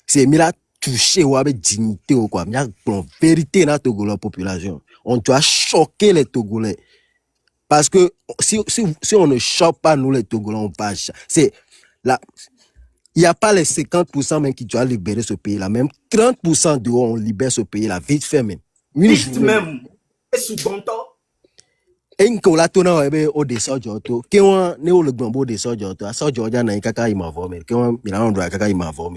Speaker 6: C'est mila toucher ou avec dignité ou quoi. Mila vérité na Togolais population. On doit choquer les Togolais. Parce que si on ne choque pas nous les Togolais on passe. C'est là. Il n'y a pas les 50% même qui doivent libérer ce pays-là. Même 30% de on libère ce pays-là. Vite fait même.
Speaker 1: Vite même. Et sous bon temps.
Speaker 6: Et qu'on l'a tourné au dessin de l'auto. Qu'on est au le gombo dessin de l'auto. À ça, Georgia n'a qu'à y m'avoir. Qu'on il a un droit qu'à y m'avoir.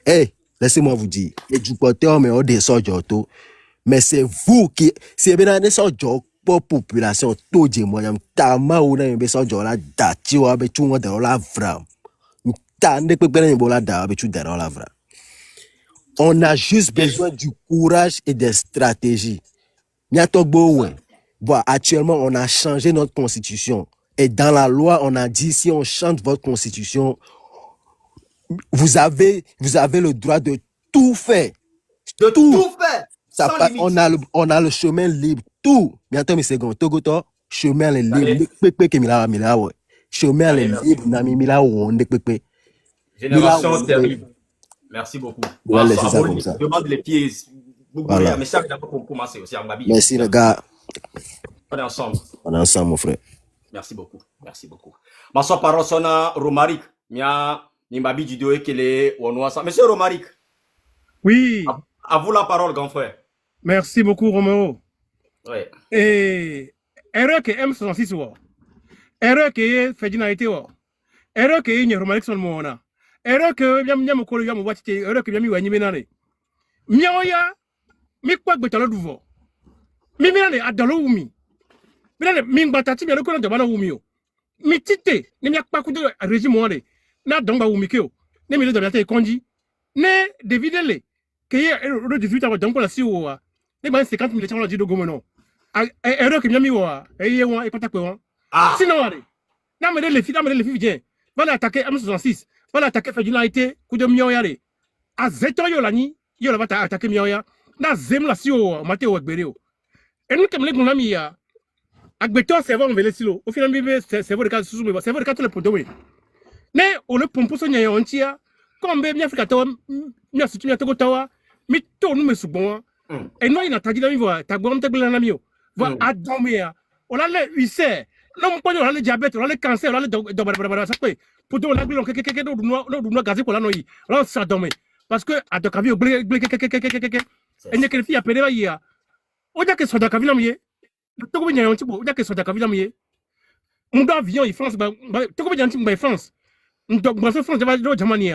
Speaker 6: Eh, laissez-moi vous dire. Et du côté, on met au dessin de l'auto. Mais c'est vous qui, c'est bien un dessin de pour population. Tout dit, moi, j'aime tama ou n'a un dessin de la date. Ou avec tout le monde dans la vraie. On a juste besoin du courage et des stratégies. Actuellement, on a changé notre constitution. Et dans la loi, on a dit, si on change votre constitution, vous avez le droit de tout faire.
Speaker 1: De tout faire.
Speaker 6: On a le chemin libre. Tout. Bientôt, mes secondes. Togoto, chemin libre. Chemin libre.
Speaker 1: Génération terrible. Merci beaucoup.
Speaker 6: Voilà, c'est ça comme ça.
Speaker 1: Demande les pieds.
Speaker 6: Voilà.
Speaker 1: Mais ça, pour commencer aussi.
Speaker 6: Merci, les gars.
Speaker 1: On est ensemble.
Speaker 6: On est ensemble, mon frère.
Speaker 1: Merci beaucoup. Merci beaucoup. Ma soeur parole sonna Romaric. Mia nimbabi du doé kele onwasa. Monsieur Romaric.
Speaker 5: Oui.
Speaker 1: À vous la parole, grand frère.
Speaker 5: Merci beaucoup, Roméo.
Speaker 1: Oui.
Speaker 5: Et erreur que M66 wa. Erreur que Fedinalité wa. Erreur que y Romaric son mona. Erreur que yam ko yam watite. Erreur que yam wa nyimenane. Miaoya mi kwa gbetalo duvo. Mi minane adalo wumi. Minane mingbatati mi aloko na jabana wumi o. Mi tite ni mi akpa ku de régime wonde. Na dongba wumi ke o. Ne mi le dabata konji. Ne Davidele que le 18 ans donc la si o. Ne ba 50 000 chama di do gomono. Erreur que mi wa e ye won e patakwe won. Sinon wale. Na me le fi bien. va l'attaquer M66, va l'attaquer Fedinalité, coup de Mioyare. À Zeto Yolani, Yola va attaquer Mioya, na Zem la Sio, Matteo Agbereo. Et nous, comme les Gonamia, Agbeto, c'est bon, on veut les silos. Au final, c'est vrai que c'est vrai que tout le poteau. Mais on le pompe son yaya on tia, comme bien fait qu'à mia si tu m'as togo tawa, mais tout nous me soubon. Et nous, il a tagi d'ami voir, ta gomme te blanc amio. Voir à dormir. On a le huissé. Non, on a le diabète, on a le cancer, on a le dobar, ça peut. Pour nous, on a le quelque nous gazé pour la noyer. Là, ça dormait. Parce que, à ton cavio, et n'y a que les filles à pédéra hier. On a que soit d'accord, il Togo bien un petit peu, on a que soit d'accord, on doit avion, il France, Togo bien un petit peu, France. Donc, moi, France, je vais dire, Germanie,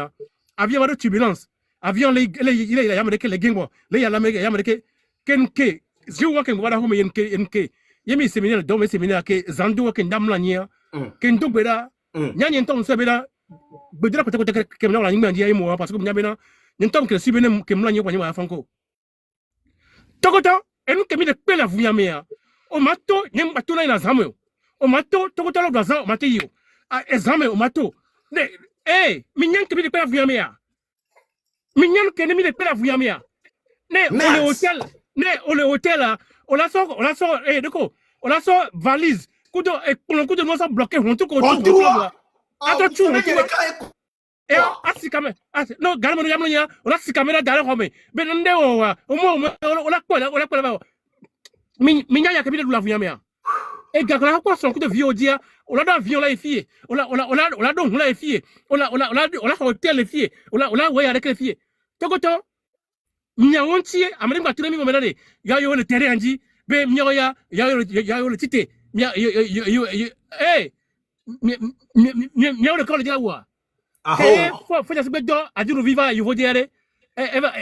Speaker 5: avion de turbulence, avion, il y a américain, les gingos, il y a l'américain, Kenke, je vois que voilà, home, Yenke, Yemi séminaire, dans mes séminaires, que Zando, que Damlania, Kendo Beda, Nyan Tom Sabela, Bedra, peut-être que la ligne d'India et moi, parce que Nyabena, Yentom, que Sibene, que Mlanio, à Franco. Togoto, et nous, que mis de pelle à Vuyamea, au mato, Nyam Batuna et la Zameo, au mato, Togoto, la Blaza, Mateo, à Ezame, au mato. Eh, Mignan que mis de pelle à Vuyamea. Mignan que mis de pelle à Vuyamea. Ne, on est hôtel là, on la sort, de quoi? On la sort valise, coup de nous a bloqué, on tout autour. Attends, tu et assis caméra, non, garde mon yamania, on a six caméras derrière Rome. Ben on a quoi là? Mignan y a cabinet de la Vuyamea. Et garde quoi son coup de vieux dia, on a d'avion là les filles, on a donc là les filles, on a hôtel les filles, on a ouais avec les filles. Togoto. Nyaonti, amène ma tournée, mon menade. Ya yo le terrain andi, be mioya, ya yo le tité. Eh, le corps de Gawa. Eh, faut ya se bedo, adieu viva, you dire. Eva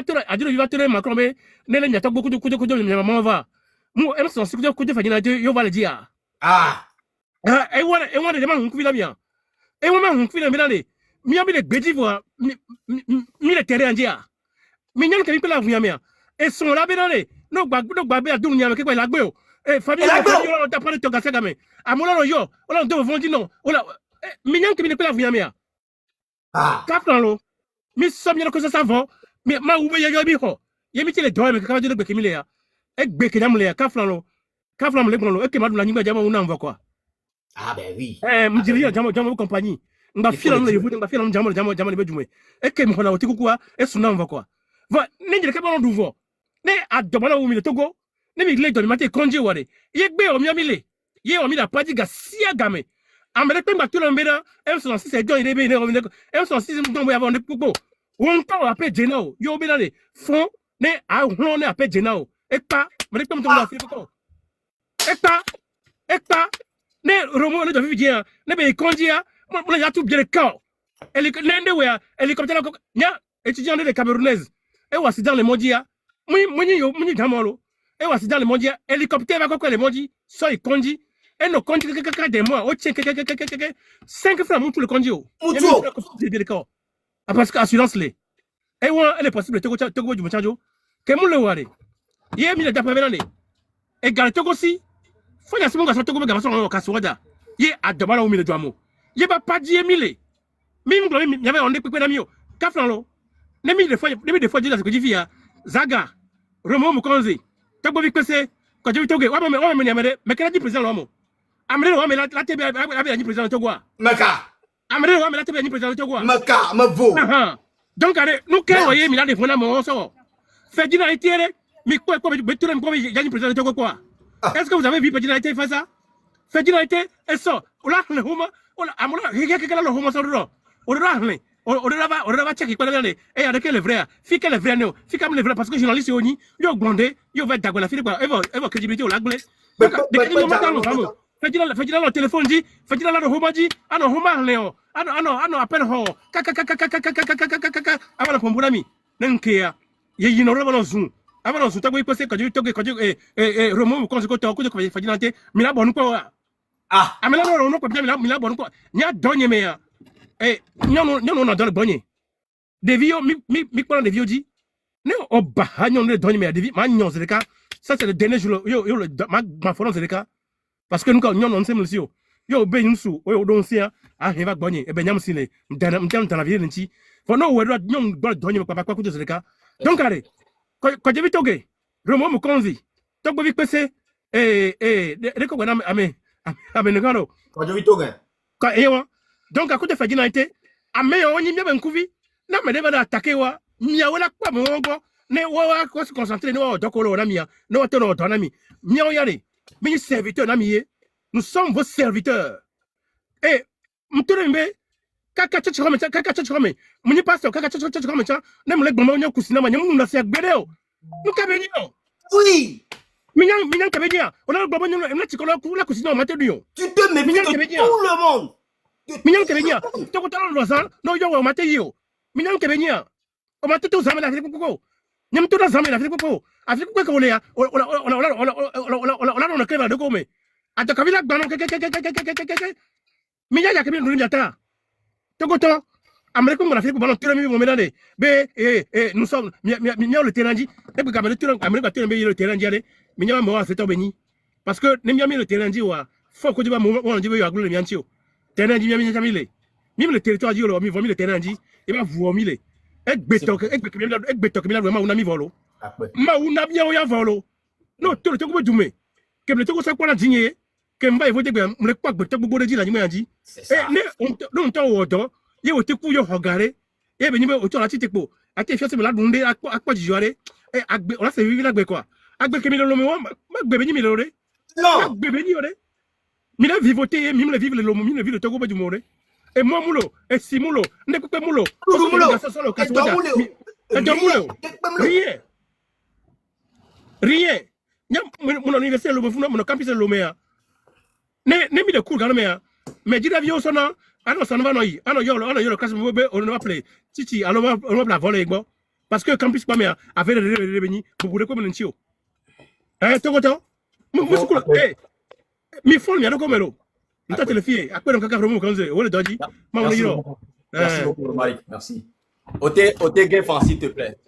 Speaker 5: tourner, adieu viva tourner, Macron, mais n'est n'y a pas beaucoup de maman va. Moi, elle s'en souvient de Fadina, yo va le dire. Et on demande un coup de la bien. Et on m'a un coup de la bien. Mia le bédivois, mi le terrain andia. Mignon que la Vuyamea. Et son là, bénalé. Non, babé à Dounia, que la gueule. Et Fabien, on t'a pas de toga sagame. À mon yo, on a deux vendis non. Mignon que la Vuyamea. Caplan, mais ça bien que ça va. Mais ma ouvre ya biho. Yemi les doigts, mais quand tu le bekimilia. Et bekinamlea, Caplan, les bons, et que madame la nima jama ou n'envoie quoi.
Speaker 1: Ah, ben oui.
Speaker 5: Me diria jama compagnie. On va filer on va filer jama le bedjumé. Et que mon a otiku quoi, et son envoie quoi. Va, n'est-ce pas nouveau? N'est à Domala ou le Togo? N'est pas les donner congé ou aller. Yek be o miamile. Ye o mi la padiga sia game. Américain ba tout l'embeda. M66 est donné be M66 donc avoir des popo. On parle après Genao. Yo be d'aller. Fond né à on est après Genao. Et pas, mais comme tout la fait quoi. Et pas. Né Romo le de bien. Né be congé. Moi ya tout bien le corps. Elle est l'ende ouais, hélicoptère nya étudiant de Camerounaise. Et voici dans les mondias. Muni damolo. Et voici dans les mondias. Hélicoptère va quoi les mondias. Soy condi. Et nos condi des mois. Oh tiens 5 francs tout le condi. Parce que assurance les. Et ouais, elle est possible Togo du Mochanjo. Que mon le ware. Yé mi le dapa venane. Et gal Togo si. Faut ya simonga so Togo ga so kasuada. Yé adobala o mi le doamo. Yé ba pas di emile. Mim y avait on est pépé d'amio. Kaflanlo. Nemi des fois dire ce que j'ai Zaga, Romo Mukonzi, Togo Vicpese, quand j'ai Togo, mais quel a dit président l'homme? Amré, la tébé avait dit président Togo.
Speaker 1: Maka.
Speaker 5: Amré, la tébé dit président Togo.
Speaker 1: Maka, ma veau.
Speaker 5: Donc, nous, quand voyez, Milan des fonds, mon sort. Fedina été, mais quoi, tout le monde, il y a dit président Togo quoi? Est-ce que vous avez vu Fedina été faire ça? Fedina été, et ça, on l'a le homo, on l'a, il y a quelqu'un là, le homo, on l'a, on va checker quoi et avec les vrais fique les vrais non fique comme les vrais parce que journaliste oni yo grondé yo va dagola fille quoi evo crédibilité au lagle fait le téléphone dit fait la homa dit ano homa leo ano appel ho avant pour ami nenkia ye yino rebo zoom avant zoom tago ipose quand je Romo quand je ko fait dinante mina bonu ko amela no ko mina bonu ko nya donye meya. Eh, non, dans le bonnet. Des vieux, mi quoi des vieux dit? Non, oh bah, non, le donne mais des vieux, non, c'est le cas. Ça, c'est le dernier jour, ma forme, c'est le cas. Parce que nous, non, on sait, monsieur. yo be nyumsu o don sia a he va gbonye e be nyam sile mdana mtana vie nti for no we nyom gbo donye papa kwa kujo zeka donc are ko jebi toge romo mu konzi to gbo vi pese de ko gna ame ngaro
Speaker 1: Quand je vis tout gain.
Speaker 5: ka ewa donc a côté fagina été ame onyi mbe nkuvi na me de ba attaquer wa mia wala kwa mongo ne wa ko se concentrer no dokolo na mia no to no na mi mia o yare mi serviteur na mi nous sommes vos serviteurs et mturembe kaka chachome muni pastor kaka chachome cha ne mle gboma onye kusina ma nyemu na se agbere o nu kabenyo
Speaker 1: Oui.
Speaker 5: minyan kabenyo ona gboma onye na chikola ku la kusina o mateduyo
Speaker 1: Tu te méfies de tout le monde.
Speaker 5: minyan kabenyo to ko talo loza no yo wa mateyo minyan kabenyo o mateto zamela fi kuko nyem to da zamela fi kuko afi kuko ko le ya ona keba de ko me ata kabila gbano ke minyan ya kabenyo ni ata Togoto, Américain, on a fait pour nous tirer be nous sommes le terrain dit et puis quand le terrain Américain tirer le terrain dit mais n'y a pas c'est béni parce que ne m'y a mis le terrain dit wa faut que tu vas on dit va le miantio terrain dit m'y a mis le territoire dit le vomi le terrain dit et va vomi le ek betok vraiment on a mis volo ma on a bien ya volo non tout le temps que dumé que le tout ça pour la digné que mba il faut dire me pas betok bobo dit la nyuma dit ne on to wodo ye wote ku yo hogare e be nyime oto la titekpo ati fiose me la dunde akpo jijoare e agbe on se vivi la gbe quoi agbe ke mi lo me ma gbe be nyime lo re
Speaker 1: Non.
Speaker 5: gbe be ni ore mi la vivoter mi me le vivre le lomo mi le vivre togo be du more e mo mulo e simulo nde ku pe mulo rien nyam mon université lo me funa mon campus lo me ya ne mi de cool ga me ya mais jira vi osona ano ça ne va noy ano yo classe be on va play titi alors on va voler gbo parce que campus pas mais avec les beni beaucoup de comme ntio togoto mo school mi fon mi adoko melo nta telefie akpe donc kaka romo kanze wole doji ma wole yiro
Speaker 1: Merci beaucoup, Malik. Merci. Ôtez Gueffan, s'il te plaît.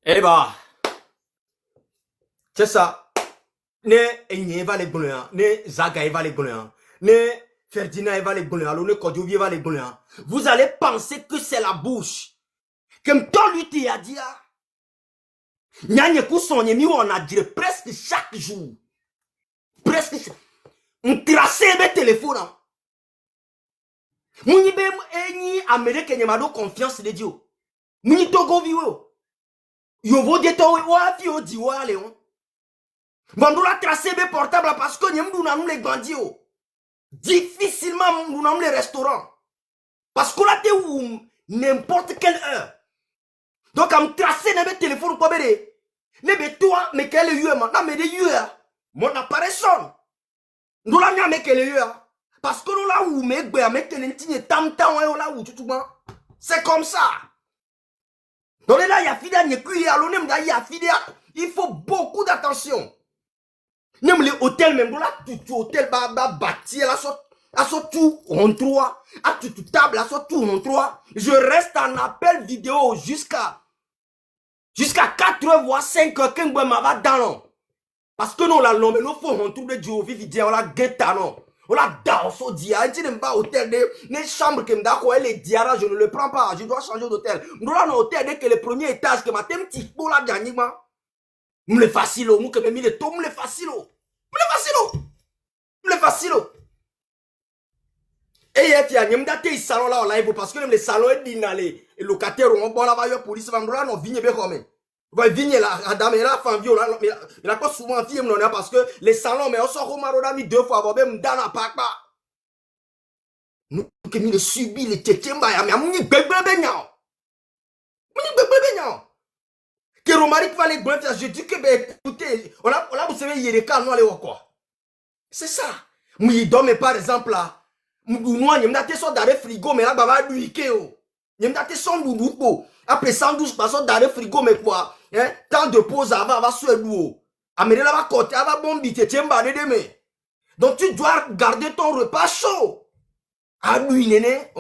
Speaker 1: Eh bah, c'est ça. Ne Enye va les gouléans, ne Zaga va les gouléans, ne Ferdinand va les gouléans, ne Kodjovi va les gouléans. Vous allez penser que c'est la bouche. Comme toi, lui, tu as dit, Nyanye Kousson, on a dit presque chaque jour. Presque chaque jour. On trace mes téléphones. Mouni be eni Américain yamado confiance de Dieu. Mouni togo viwo. Yo vo de to wa fi o di wa leon. Bandola tracer mes portables parce que nyem duna nous les bandits. Difficilement nous nous les restaurants. Parce qu'on a te ou n'importe quelle heure. Donc à me tracer mes téléphones quoi béré. Ne be toi mais quel est yo na me de yo. Mon appareil sonne. Nous la n'y quel parce que nous là où mais avec les tam là où tout c'est comme ça. Donc là il y a fidèle n'y cuit à l'onem il y a fidèle il faut beaucoup d'attention. Même les hôtels même là tout hôtel bâti là sur tout en trois à tout table là sur tout en trois je reste en appel vidéo jusqu'à 4h voire 5h quand moi va dans parce que nous, la l'homme, nous faut on trouve Dieu, on la guette, non. On la danse au dia. Tu n'aimes pas hôtel, les chambres que m'dako, les diaras, je ne le prends pas. Je dois changer d'hôtel. Nous, là, nos hôtel, dès que le premier étage, que ma thème, petit pour la dernière, me le facile, nous, que me mis le taux, me le facile. Et il y a un date, salon là, en live, parce que les salons, les locataires, on va là-bas, la police, va me là, non, vigne, bien quand même. Va venir la dame là femme violent mais la pas souvent fille non parce que les salons mais on sort au maro d'ami 2 fois même dans la pack pas nous que mi le subit les tétemba ya mais muni bebe benyao que Romaric va les grands je dis que écoutez on a vous savez il est calme aller quoi c'est ça moi dorme par exemple là nous n'y a pas dans le frigo mais là baba lui keo n'y a pas son boubou après 112 personnes dans le frigo mais quoi hein tant de pause avant va sur l'eau amène là va côté va bombi te tiemba de demain donc tu dois garder ton repas chaud à lui néné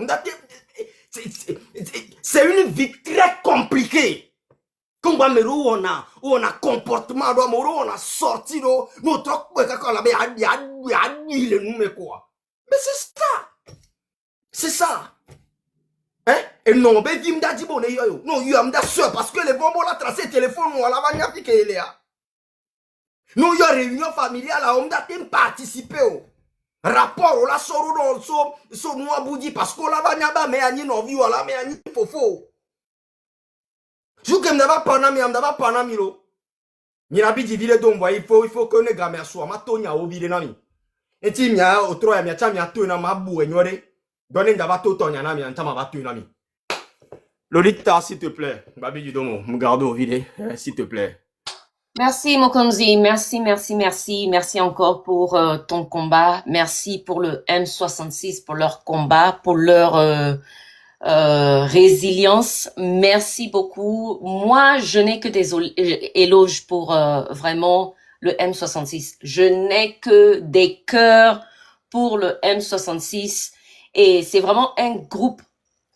Speaker 1: c'est une vie très compliquée Quand on a comportement, on a sorti, notre mais c'est ça. C'est ça. Hein? Et non, mais vim da di bonne yo. Non, yo am da sœur parce que les bonbons la tracé téléphone ou la vania pique ele a. Non, yo réunion familiale la on da tem participer au. Rapport la soro do so no abudi parce que la vania ba me ani no vi wala me ani fofo. Jou kem da ba panami am da ba panami lo. Ni la bi divide donc il faut que ne gamme so ma tonya o vide na mi. Eti mia otro ya mia cha mia to na mabu enyore. Donne ndaba to tonya na mi antama ba to na mi. Lolita, s'il te plaît. Babi du domo, me garde au vide, s'il te plaît.
Speaker 7: Merci Mokonzi, merci, merci, merci. Merci encore pour ton combat. Merci pour le M66, pour leur combat, pour leur résilience. Merci beaucoup. Moi, je n'ai que des éloges pour vraiment le M66. Je n'ai que des cœurs pour le M66. Et c'est vraiment un groupe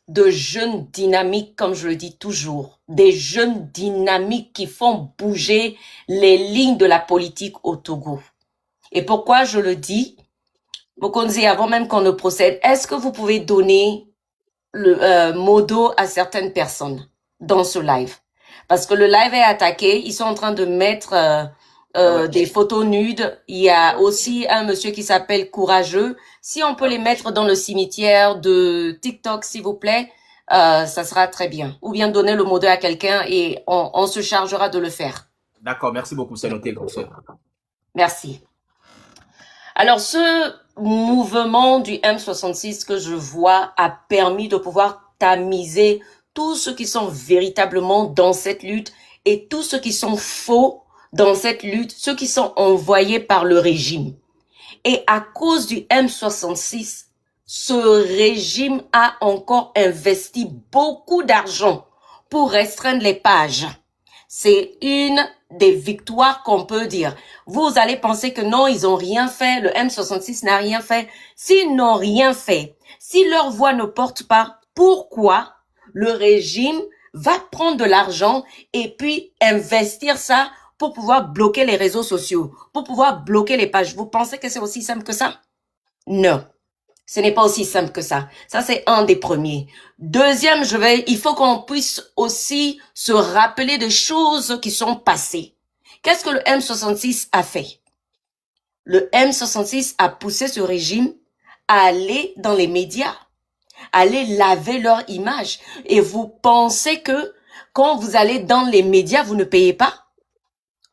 Speaker 7: de jeunes dynamiques, comme je le dis toujours, des jeunes dynamiques qui font bouger les lignes de la politique au Togo. Et pourquoi je le dis, Mokonzi, avant même qu'on ne procède, est-ce que vous pouvez donner le mot d'eau à certaines personnes dans ce live? Parce que le live est attaqué, ils sont en train de mettre des photos nudes. Il y a aussi un monsieur qui s'appelle Courageux. Si on peut les mettre dans le cimetière de TikTok, s'il vous plaît, ça sera très bien. Ou bien donner le mot d'eau à quelqu'un et on se chargera de le faire.
Speaker 1: D'accord, merci beaucoup, c'est noté, grand soeur.
Speaker 7: Merci. Alors, ce mouvement du M66 que je vois a permis de pouvoir tamiser tous ceux qui sont véritablement dans cette lutte et tous ceux qui sont faux dans cette lutte, ceux qui sont envoyés par le régime. Et à cause du M66, ce régime a encore investi beaucoup d'argent pour restreindre les pages. C'est une des victoires qu'on peut dire. Vous allez penser que non, ils ont rien fait, le M66 n'a rien fait. S'ils n'ont rien fait, si leur voix ne porte pas, pourquoi le régime va prendre de l'argent et puis investir ça pour pouvoir bloquer les réseaux sociaux, pour pouvoir bloquer les pages? Vous pensez que c'est aussi simple que ça? Non, ce n'est pas aussi simple que ça. Ça, c'est un des premiers. Deuxième, il faut qu'on puisse aussi se rappeler des choses qui sont passées. Qu'est-ce que le M66 a fait? Le M66 a poussé ce régime à aller dans les médias, à aller laver leur image. Et vous pensez que quand vous allez dans les médias, vous ne payez pas?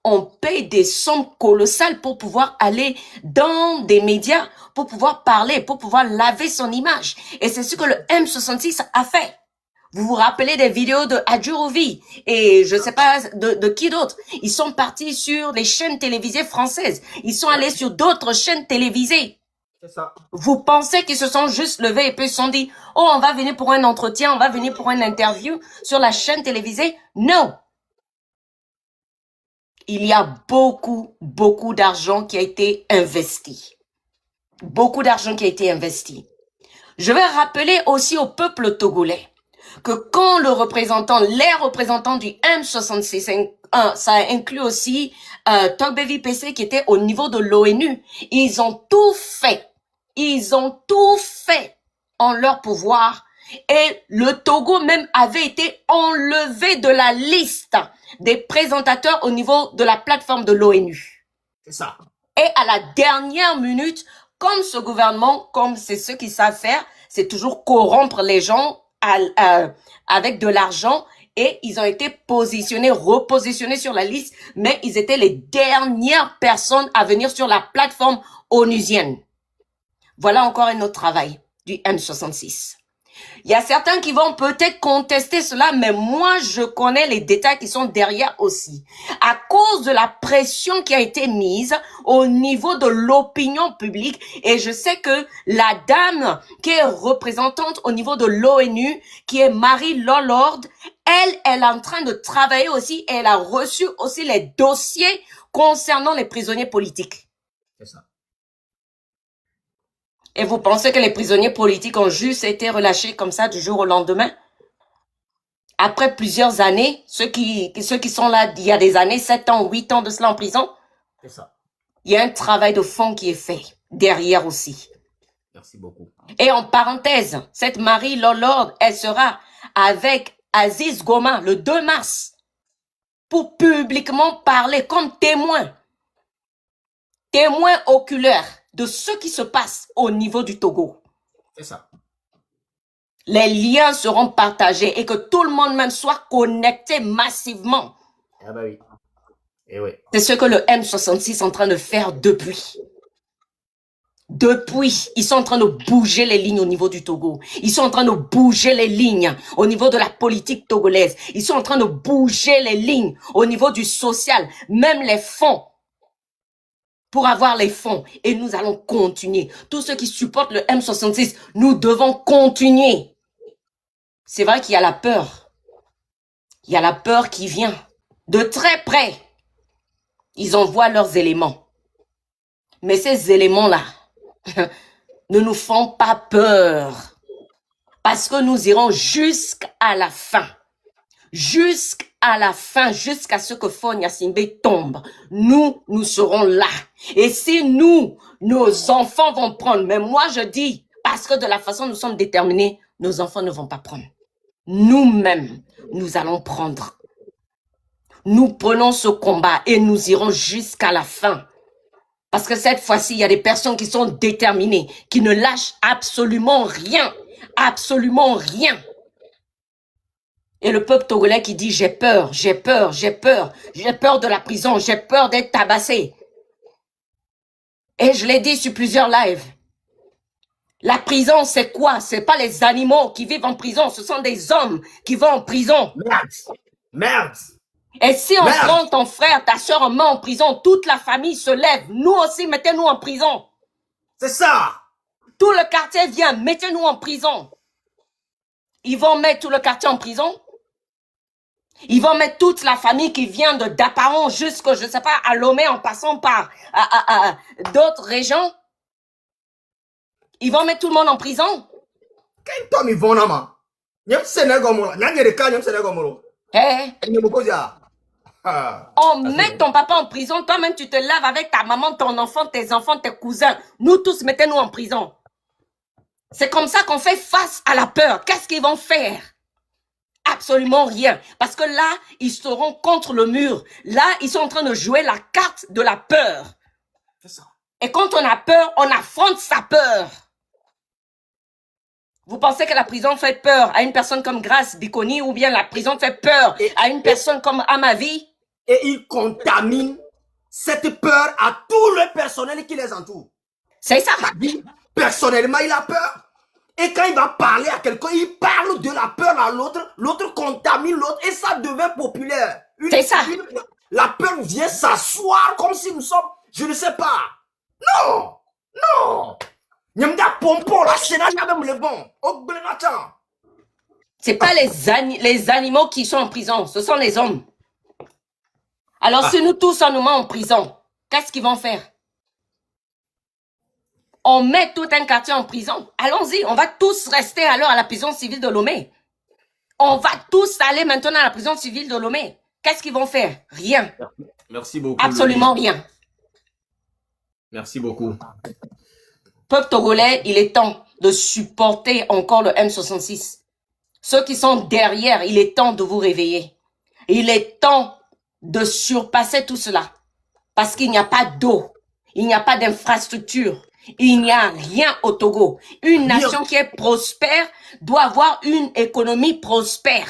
Speaker 7: On paye des sommes colossales pour pouvoir aller dans des médias, pour pouvoir parler, pour pouvoir laver son image. Et c'est ce que le M66 a fait. Vous vous rappelez des vidéos de Adjurovi et je sais pas de qui d'autre. Ils sont partis sur les chaînes télévisées françaises. Ils sont allés sur d'autres chaînes télévisées.
Speaker 1: C'est ça.
Speaker 7: Vous pensez qu'ils se sont juste levés et puis se sont dit, oh, on va venir pour un entretien, on va venir pour une interview sur la chaîne télévisée? Non. Il y a beaucoup d'argent qui a été investi. Beaucoup d'argent qui a été investi. Je vais rappeler aussi au peuple togolais que quand les représentants du M66, ça inclut aussi Togbevi PC qui était au niveau de l'ONU, ils ont tout fait en leur pouvoir. Et le Togo même avait été enlevé de la liste des présentateurs au niveau de la plateforme de l'ONU.
Speaker 1: C'est ça.
Speaker 7: Et à la dernière minute, comme ce gouvernement, comme c'est ceux qui savent faire, c'est toujours corrompre les gens avec de l'argent. Et ils ont été repositionnés sur la liste, mais ils étaient les dernières personnes à venir sur la plateforme onusienne. Voilà encore un autre travail du M66. Il y a certains qui vont peut-être contester cela, mais moi, je connais les détails qui sont derrière aussi. À cause de la pression qui a été mise au niveau de l'opinion publique, et je sais que la dame qui est représentante au niveau de l'ONU, qui est Marie Lolord, elle est en train de travailler aussi, et elle a reçu aussi les dossiers concernant les prisonniers politiques.
Speaker 1: C'est ça.
Speaker 7: Et vous pensez que les prisonniers politiques ont juste été relâchés comme ça du jour au lendemain? après plusieurs années, ceux qui sont là il y a des années, 7 ans, 8 ans de cela en prison,
Speaker 1: C'est ça.
Speaker 7: il y a un travail de fond qui est fait derrière aussi.
Speaker 1: Merci beaucoup.
Speaker 7: Et en parenthèse, cette Marie Lolord, elle sera avec Aziz Goma le 2 mars pour publiquement parler comme témoin oculaire de ce qui se passe au niveau du Togo.
Speaker 1: C'est ça.
Speaker 7: Les liens seront partagés et que tout le monde même soit connecté massivement.
Speaker 1: Ah bah oui. Et oui.
Speaker 7: C'est ce que le M66 est en train de faire depuis. Depuis, ils sont en train de bouger les lignes au niveau du Togo. Ils sont en train de bouger les lignes au niveau de la politique togolaise. Ils sont en train de bouger les lignes au niveau du social, même les fonds. Pour avoir les fonds. Et nous allons continuer. Tous ceux qui supportent le M66, nous devons continuer. C'est vrai qu'il y a la peur. Il y a la peur qui vient. De très près, ils envoient leurs éléments. Mais ces éléments-là ne nous font pas peur. Parce que nous irons jusqu'à la fin. Jusqu'à la fin, jusqu'à ce que Fonia Simbe tombe. Nous serons là. Et si nos enfants vont prendre, mais moi je dis, parce que de la façon dont nous sommes déterminés, nos enfants ne vont pas prendre. Nous-mêmes, nous allons prendre. Nous prenons ce combat et nous irons jusqu'à la fin. Parce que cette fois-ci, il y a des personnes qui sont déterminées, qui ne lâchent absolument rien. Absolument rien. Et le peuple togolais qui dit « j'ai peur, j'ai peur, j'ai peur, j'ai peur de la prison, j'ai peur d'être tabassé ». Et je l'ai dit sur plusieurs lives. La prison, c'est quoi? C'est pas les animaux qui vivent en prison, ce sont des hommes qui vont en prison.
Speaker 1: Merde. Merde.
Speaker 7: Et si on
Speaker 1: Merde.
Speaker 7: prend ton frère, ta soeur, on met en prison, toute la famille se lève. Nous aussi, mettez-nous en prison.
Speaker 1: C'est ça.
Speaker 7: Tout le quartier vient, mettez-nous en prison. Ils vont mettre tout le quartier en prison. Ils vont mettre toute la famille qui vient de Daparon jusqu'à, je sais pas, à Lomé en passant par d'autres régions. Ils vont mettre tout le monde en prison.
Speaker 1: Quel Tom ils vont là, man? Nyem Sénégal, nyem Sénégal.
Speaker 7: Hey,
Speaker 1: Ah.
Speaker 7: on met ton papa en prison, toi-même tu te laves avec ta maman, ton enfant, tes enfants, tes cousins. Nous tous, mettez-nous en prison. C'est comme ça qu'on fait face à la peur. Qu'est-ce qu'ils vont faire? Absolument rien. Parce que là, ils seront contre le mur. Là, ils sont en train de jouer la carte de la peur.
Speaker 1: C'est ça.
Speaker 7: Et quand on a peur, on affronte sa peur. Vous pensez que la prison fait peur à une personne comme Grace Bikoni ou bien la prison fait peur à une personne comme Amavi?
Speaker 1: Et ils contaminent cette peur à tout le personnel qui les entoure.
Speaker 7: C'est ça.
Speaker 1: Personnellement, il a peur. Et quand il va parler à quelqu'un, il parle de la peur à l'autre, l'autre contamine l'autre et ça devient populaire.
Speaker 7: C'est ça.
Speaker 1: La peur vient s'asseoir comme si nous sommes, je ne sais pas. Non, non. Nyamda pompon, la sénat, même le bon.
Speaker 7: C'est pas les animaux qui sont en prison, ce sont les hommes. Alors si nous tous on nous met en prison, qu'est-ce qu'ils vont faire? On met tout un quartier en prison. Allons-y, on va tous rester alors à la prison civile de Lomé. On va tous aller maintenant à la prison civile de Lomé. Qu'est-ce qu'ils vont faire? Rien.
Speaker 1: Merci beaucoup.
Speaker 7: Absolument rien.
Speaker 1: Merci beaucoup.
Speaker 7: Peuple togolais, il est temps de supporter encore le M66. Ceux qui sont derrière, il est temps de vous réveiller. Il est temps de surpasser tout cela. Parce qu'il n'y a pas d'eau, il n'y a pas d'infrastructure, il n'y a rien au Togo. Une nation qui est prospère doit avoir une économie prospère.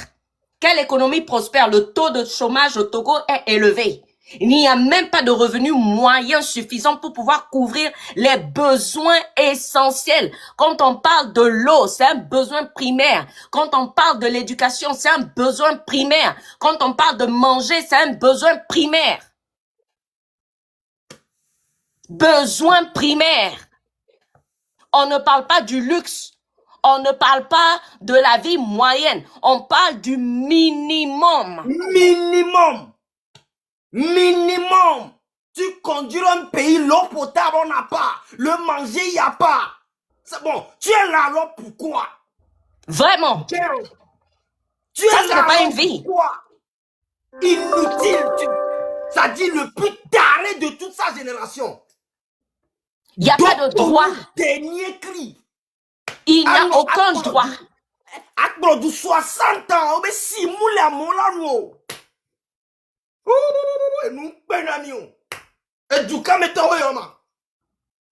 Speaker 7: Quelle économie prospère? Le taux de chômage au Togo est élevé. Il n'y a même pas de revenus moyens suffisants pour pouvoir couvrir les besoins essentiels. Quand on parle de l'eau, c'est un besoin primaire. Quand on parle de l'éducation, c'est un besoin primaire. Quand on parle de manger, c'est un besoin primaire. Besoin primaire. On ne parle pas du luxe. On ne parle pas de la vie moyenne. On parle du minimum.
Speaker 1: Minimum. Minimum. Tu conduis un pays, l'eau potable, on n'a pas. Le manger, il n'y a pas. C'est bon. Tu es là, alors pourquoi?
Speaker 7: Vraiment.
Speaker 1: Tu
Speaker 7: Ça,
Speaker 1: es
Speaker 7: ce n'est pas
Speaker 1: là,
Speaker 7: une vie.
Speaker 1: quoi? Inutile. Ça dit le plus taré de toute sa génération.
Speaker 7: Il n'y a pas de droit.
Speaker 1: Dernier cri.
Speaker 7: Il n'y a aucun droit.
Speaker 1: Akbo du 60 ans, obe si moule à molano. Et nous penanions. Et du kameto.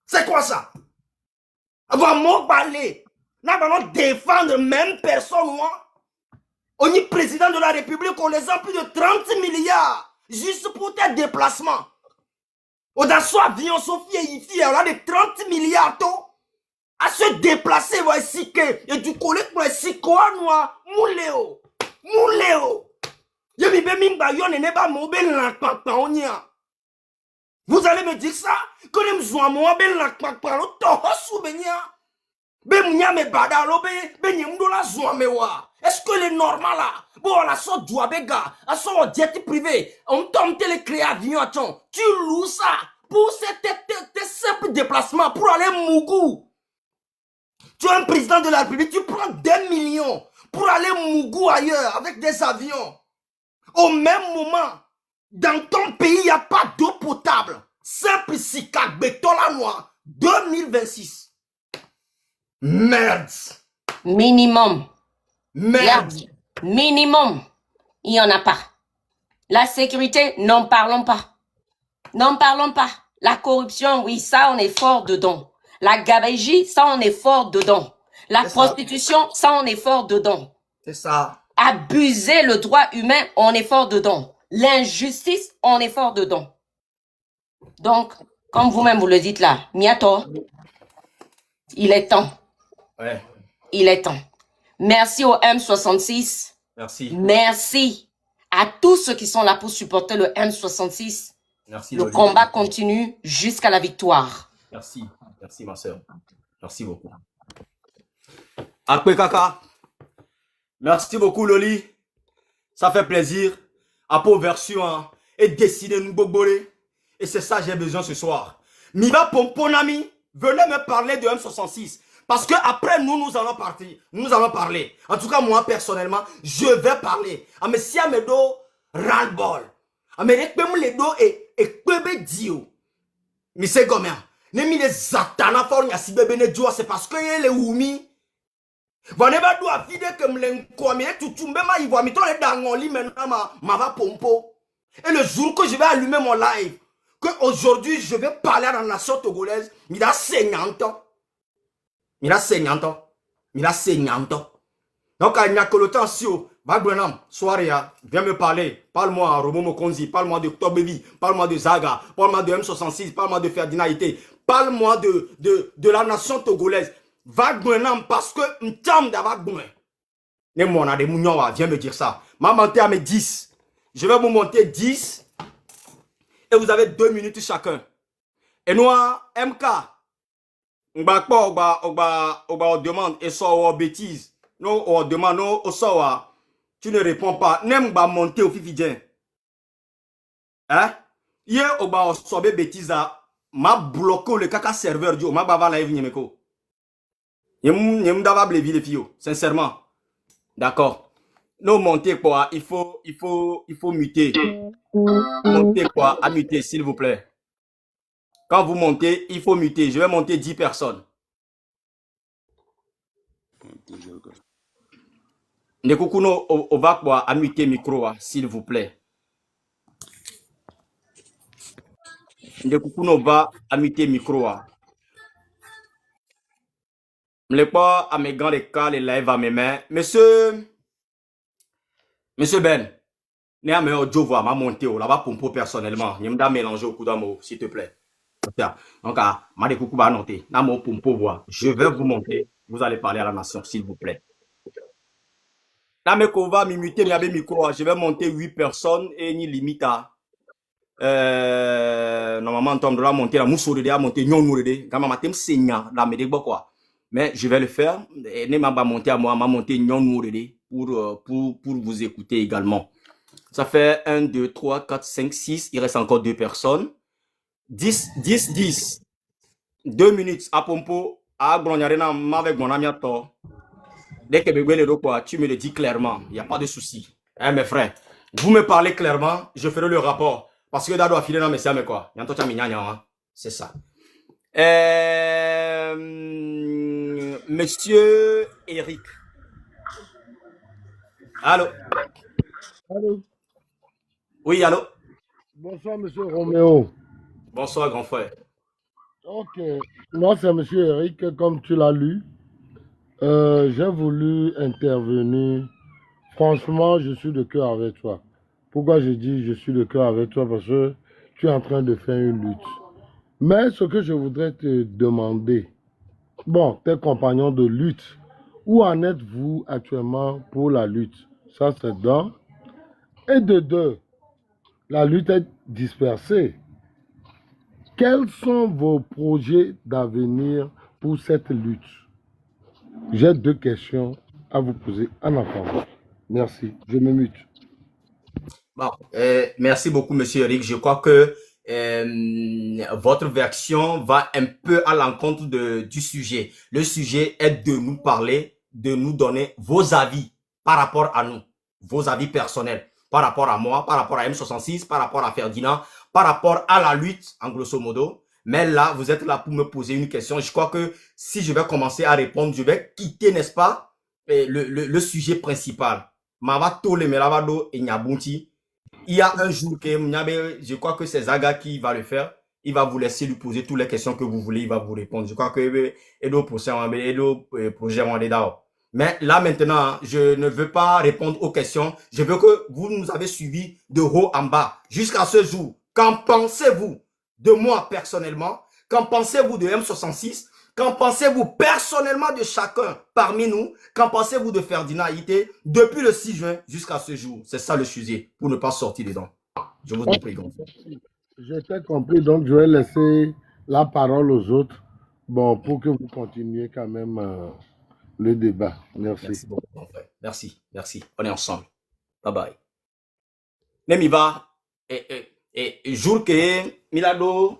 Speaker 1: C'est quoi ça? Avoir mon balai. N'a pas défendre même personne, moi. On est président de la République, on les a plus de 30 milliards. Juste pour tes déplacements. On a soit avion, Sophie et ici, on a des 30 milliards, toi. À se déplacer, va ici, et du collègue, moi, ici, quoi, moi, mouléo. Je vais me bayon et ne pas mobile la. Vous allez me dire ça? Que les mzouan moi, ben la kpakpa, lo toho soubenia. Ben mounia me bada, lo ben yemdo la zouan me wa. Est-ce que c'est normal là? Bon, la sorte du abega, à son jet privé, on tombe télécréé avion, attends. Tu loues ça pour tes simples déplacements pour aller Mougou. Tu es un président de la République, tu prends 2 millions pour aller Mougou ailleurs avec des avions. Au même moment, dans ton pays, il n'y a pas d'eau potable. Simple sikak, béton la noire. 2026. Merde.
Speaker 7: Minimum.
Speaker 1: Merde.
Speaker 7: Minimum. Il n'y en a pas. La sécurité, n'en parlons pas. N'en parlons pas. La corruption, oui, ça, on est fort dedans. La gabegie, ça, on est fort dedans. La prostitution, ça, on est fort dedans.
Speaker 1: C'est ça.
Speaker 7: Abuser le droit humain, on est fort dedans. L'injustice, on est fort dedans. Donc, comme vous-même vous le dites là, Miato, il est temps.
Speaker 1: Ouais.
Speaker 7: Il est temps. Merci au M66.
Speaker 1: Merci.
Speaker 7: Merci à tous ceux qui sont là pour supporter le M66.
Speaker 1: Merci.
Speaker 7: Le combat continue jusqu'à la victoire.
Speaker 1: Merci. Merci, ma soeur. Merci beaucoup. Akpe Kaka. Merci beaucoup, Loli. Ça fait plaisir. Apo version et décider nous bobolé. Et c'est ça que j'ai besoin ce soir. Miba Pomponami, venez me parler de M66. Parce que après nous allons partir. Nous allons parler. En tout cas, moi, personnellement, je vais parler. Ah, mais si Amedo ras-le-bol. Ah, mais les do et kwebe dio. Mais c'est comme ça. Nemi les zatana for nya si bébé ne dio, c'est parce que les oumi. Vaneba do a vide que m'lenko mais tutumbe ma ivoa mi ton les dangoli maintenant ma va pompo. Et le jour que je vais allumer mon live, que aujourd'hui je vais parler à la nation togolaise, il a 50 ans. Il a 50 ans. Il a 50 ans. Donc, il n'y a que le temps, si Bagbenam, soirée, viens me parler. Parle-moi à Romo Mokonzi, parle-moi de Tobevi, parle-moi de Zaga, parle-moi de M66, parle-moi de Ferdinand Ité, parle-moi de la nation togolaise. Bagbenam, parce que m'tam d'Avagben. Ne moi, on a des mounions, viens me dire ça. M'a monté à mes 10. Je vais vous monter 10. Et vous avez 2 minutes chacun. Et nous, MK. On demande et ça ou bêtise. Non, on demande non, ça tu ne réponds pas. N'aime pas monter au fifidien. Hein? Hier, on va sauver bêtise là. M'a bloqué le caca serveur du m'a bava live nyemeko. Yem d'ava blevi les filles. Sincèrement. D'accord. Non, monter quoi? Il faut muter. Monter quoi? À muter, s'il vous plaît. Quand vous montez, il faut muter. Je vais monter 10 personnes. Ne kukuno on va quoi à muter micro, s'il vous plaît. Ne kukuno va à muter micro. Me pas à mes grands les cas, les live à mes mains. Monsieur Ben, ne à mes audio voix m'a monté au là-bas pour personnellement. Je me mélanger au coup d'amour, s'il te plaît. Donc, je vais vous montrer. Vous allez parler à la nation, s'il vous plaît. Là, mais qu'on va m'imiter, micro. Je vais monter 8 personnes et ni limite à. Normalement, on doit monter la mousse de monter nyon nourede. Quand ma seigneur, la médé quoi. Mais je vais le faire. Et ne m'a pas monté à moi, m'a monté nyon nourede pour vous écouter également. Ça fait 1, 2, 3, 4, 5, 6. Il reste encore 2 personnes. 10. 2 minutes à pompo à Glonyarena avec mon ami à toi. Dès que tu me le dis clairement. Il n'y a pas de souci. Hein, mes frères, vous me parlez clairement, je ferai le rapport. Parce que Dado a filé dans mes mais quoi. C'est ça. Monsieur Eric. Allô?
Speaker 8: Allô?
Speaker 1: Oui, allô?
Speaker 8: Bonsoir, monsieur Roméo.
Speaker 1: Bonsoir, grand frère.
Speaker 8: Ok, moi c'est monsieur Eric, comme tu l'as lu. J'ai voulu intervenir. Franchement, je suis de cœur avec toi. Pourquoi je dis je suis de cœur avec toi? Parce que tu es en train de faire une lutte. Mais ce que je voudrais te demander, bon, tes compagnons de lutte, où en êtes-vous actuellement pour la lutte? Ça, c'est d'un. Et de deux, la lutte est dispersée. Quels sont vos projets d'avenir pour cette lutte? J'ai deux questions à vous poser en attendant. Merci, je me mute.
Speaker 1: Bon, merci beaucoup, monsieur Eric. Je crois que votre version va un peu à l'encontre du sujet. Le sujet est de nous parler, de nous donner vos avis par rapport à nous, vos avis personnels, par rapport à moi, par rapport à M66, par rapport à Ferdinand, par rapport à la lutte, en grosso modo. Mais là, vous êtes là pour me poser une question. Je crois que si je vais commencer à répondre, je vais quitter, n'est-ce pas, le sujet principal. Mavato le melavado et Nyabunti. Il y a un jour que je crois que c'est Zaga qui va le faire. Il va vous laisser lui poser toutes les questions que vous voulez. Il va vous répondre. Je crois que mais là maintenant, je ne veux pas répondre aux questions. Je veux que vous nous avez suivis de haut en bas jusqu'à ce jour. Qu'en pensez-vous de moi personnellement? Qu'en pensez-vous de M66? Qu'en pensez-vous personnellement de chacun parmi nous? Qu'en pensez-vous de Ferdinand Haïté depuis le 6 juin jusqu'à ce jour? C'est ça le sujet, pour ne pas sortir dedans. Je vous en prie.
Speaker 8: J'ai compris, donc je vais laisser la parole aux autres, bon, pour que vous continuiez quand même le débat. Merci.
Speaker 1: Merci beaucoup, mon frère. Merci. On est ensemble. Bye bye. Même il va, jour que Milado,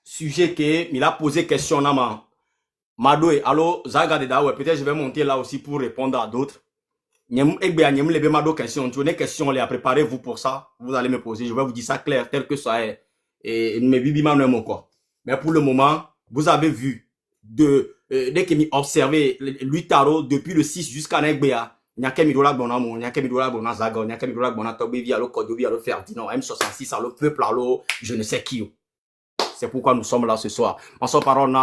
Speaker 1: sujet que il a posé question à Madoé, alors Zaga de Daoué, peut-être je vais monter là aussi pour répondre à d'autres. Question, tu as des questions, préparez-vous pour ça. Vous allez me poser, je vais vous dire ça clair, tel que ça est. Et mais pour le moment, vous avez vu dès que j'ai observé l'Utaro depuis le 6 jusqu'à Negbea, Nyakemidola Bonamo, Nyakemidola Bonazaga, Nyakemidola Bonatobi, allo Kodobi, allo Ferdinand, M66, allo peuple, allo je ne sais qui. C'est pourquoi nous sommes là ce soir. En son parole,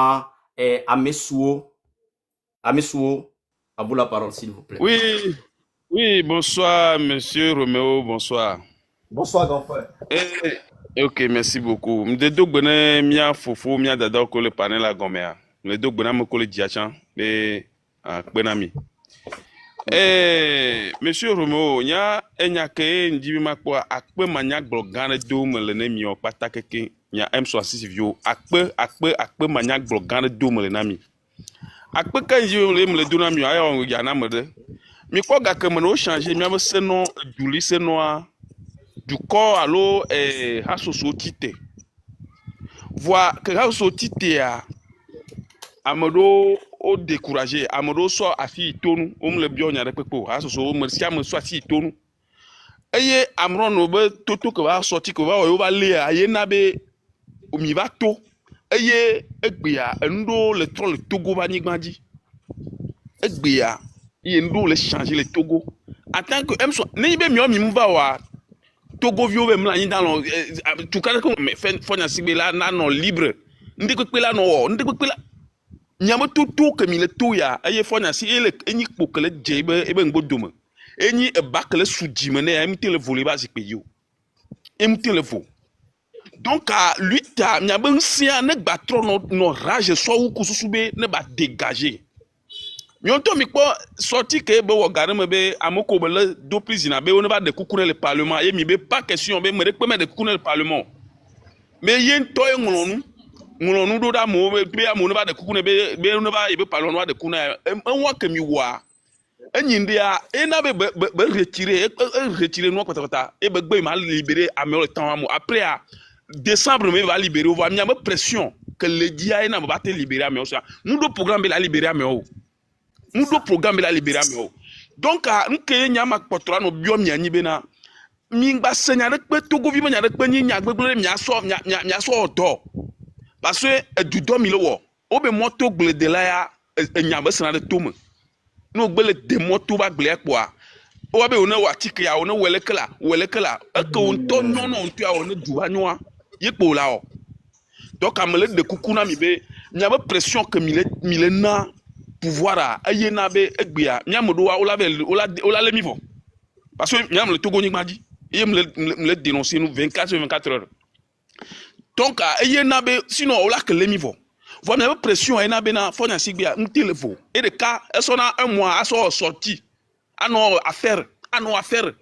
Speaker 1: Amesouo, à vous la parole, s'il vous plaît.
Speaker 9: Oui, bonsoir, monsieur Roméo, bonsoir.
Speaker 1: Bonsoir, grand frère.
Speaker 9: Ok, merci beaucoup. M'dedo gbene mia fofo mia dada ko le panel la gomea. M'dedo gbena me ko le diachan le kbenami. Monsieur Roméo, nya enya ke ndibi makpo akpe manya glogane do me le ne mio patakeke nya M66 vio akpe manya glogane do me le nami. Akpe kanji le do na mio ayo ya na mede. Mi kwa ga ke me no changer mi am seno duli seno du corps allo hasoso tite. Vois que hasoso tite amodo o décourager amodo so afi tonu o me le bio nya de pepo hasoso me sia me so afi tonu. Eye amron no be toto que va sorti que va o va le aye na be o mi va to. Eye egbia endo le tro le Togo ba nigbandi. Egbia il endo le changer le Togo. En tant que M so ni be mi o mi mva wa Togo vio be mla dans le tout cas comme fonya sigbe là non libre ndi ko là no ndi ko là nyamo tout que mi le tout ya aye fonya si ele enyi pokele jebe ebe ngbodoma enyi e bakele sudime ne emite le voler ba sikpe yo emite le vo donc lui ta nyabe nsia ne gbatro no rage so wu kususube ne ba dégager Nyonto mi ko sorti que be wo gare me be amoko be le do président be on va de kukune le parlement et mi be pas question be me rekpe de kukune le parlement mais yen to e ngolonu do da mo be amone ba de kukune be on va e be parlement de kukune en wa ke mi wa enyinde a e na be retirer no kota e be gbe ma libérer à le temps mo après à décembre me va libérer on va mi am pression que le dia e na ba te libérer mais nous do programme be la libérer mais Nous programme la libérer mais donc nke nyama kpotra no bio mi anyi be na mi gba senya de pe Togo vi nya de pe ni nya gbegble mi aso odo parce que du do mi lo wo obe moto gble de la ya nya be sena de tome no gbele de moto ba gble ekwa o wa be ona wa tike ya ona wele kala e ko on to no on tu ya ona du anwa yepo la o donc amele de kukuna mi be nya be pression que mi le na pouvoir à ayena be egbia miamodo wa ola le mivo parce que miam le Togo ni gbadi et me le dénoncer nous 24 heures donc ayena be sinon ola que le mivo voit même pression ayena be na fo nya sigbia ntelefo et de cas sona un mois aso sorti ano affaire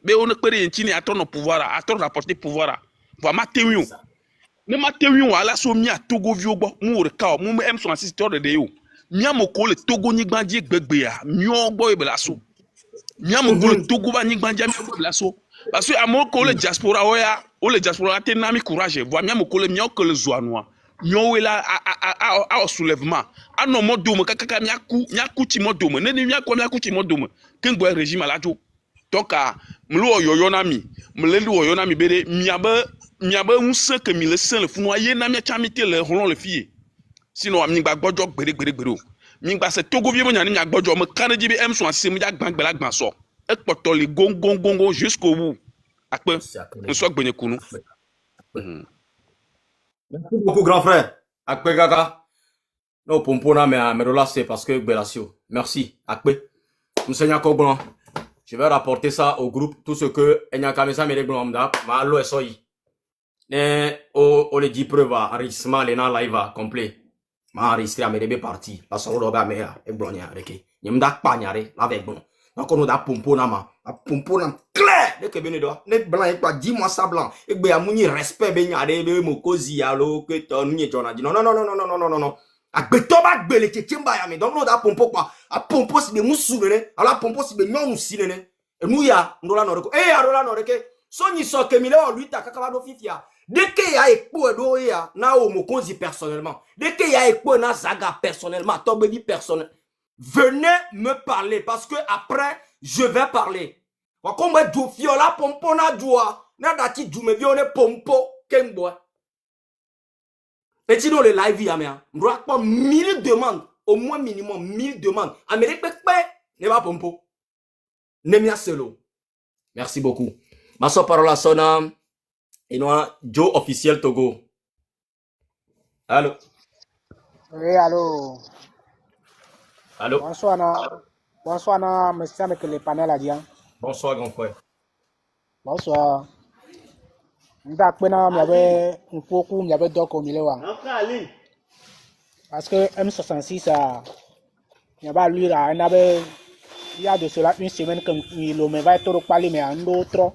Speaker 9: be on pere ntini atono pouvoir atono apporter pouvoir voit matewion ne matewion ala so mi a Togo vi ogbo mu re ka mu M66 tore de yo miamoko le Togo ni gbandi gbegbe ya mio gbo ebelaso miamoko le Togo ba ni gbandi mi gbo ebelaso parce que amoko le diaspora oya o le diaspora te na mi courage voi miamoko le mio que le zoanoa mio wela a soulèvement ano modome kaka miaku ti modome ne ni miaku ti modome kengbo régime ala jo donc mlo oyoyo na mi mle oyoyo na mi bere miabe unse que mi le sen le funu aye na mi chamite le rolon le fille sinon mi gba gbojo gbere mi gba se Togo vie mo nya ni mi gbojo mo kan ji bi M66 mi ja gbangbela gban so e poto le gongongongo jusqu'au bout akpe on so gbenye kunu.
Speaker 1: Merci beaucoup grand frère akpe gaga no pompona me relancer parce que belasio merci akpe msenya ko bon je vais rapporter ça au groupe tout ce que enya kamesa me reglon amda ma lo esoi ne o le di preuve enregistrement les na live complet ma enregistré à mes deux parties la solo doga me e blonya reke nyimda kpanyare la avec bon donc on da pompo na ma pompo na clair de que bene do ne blanc e kwa 10 mois ça blanc e gbe amuni respect be nyare be mokozi ya lo que ton nye jona di non agbeto ba gbele chechemba ya me donc no da pompo kwa a pompo si be musulu ne ala pompo si be nyonu sile ne e nu ya ndola no reko adola no reke so nyi so kemile o lui ta kakaba do fifia. Dès qu'il y a écho d'oya na o mokonzi personnellement, dès qu'il y a écho na zaga personnellement, tobebi personnel, venez me parler parce que après je vais parler. Wa kombe du fiola pompo na dua na dati du me vione pompo kembo. Et sinon le live ya mea, m'doit pas 1000 demandes, au moins minimum 1000 demandes. Amérique pekpe ne va pompo. Nemia selo. Merci beaucoup. Ma so parola sona et nous, Joe officiel Togo. Allô?
Speaker 10: Oui, allô.
Speaker 1: Allô?
Speaker 10: Bonsoir, monsieur avec le panel à dire.
Speaker 1: Bonsoir, grand frère.
Speaker 10: Bonsoir. Il y avait donc au milieu. Parce que M66, il y a de cela une semaine que il va être parlé, mais un autre.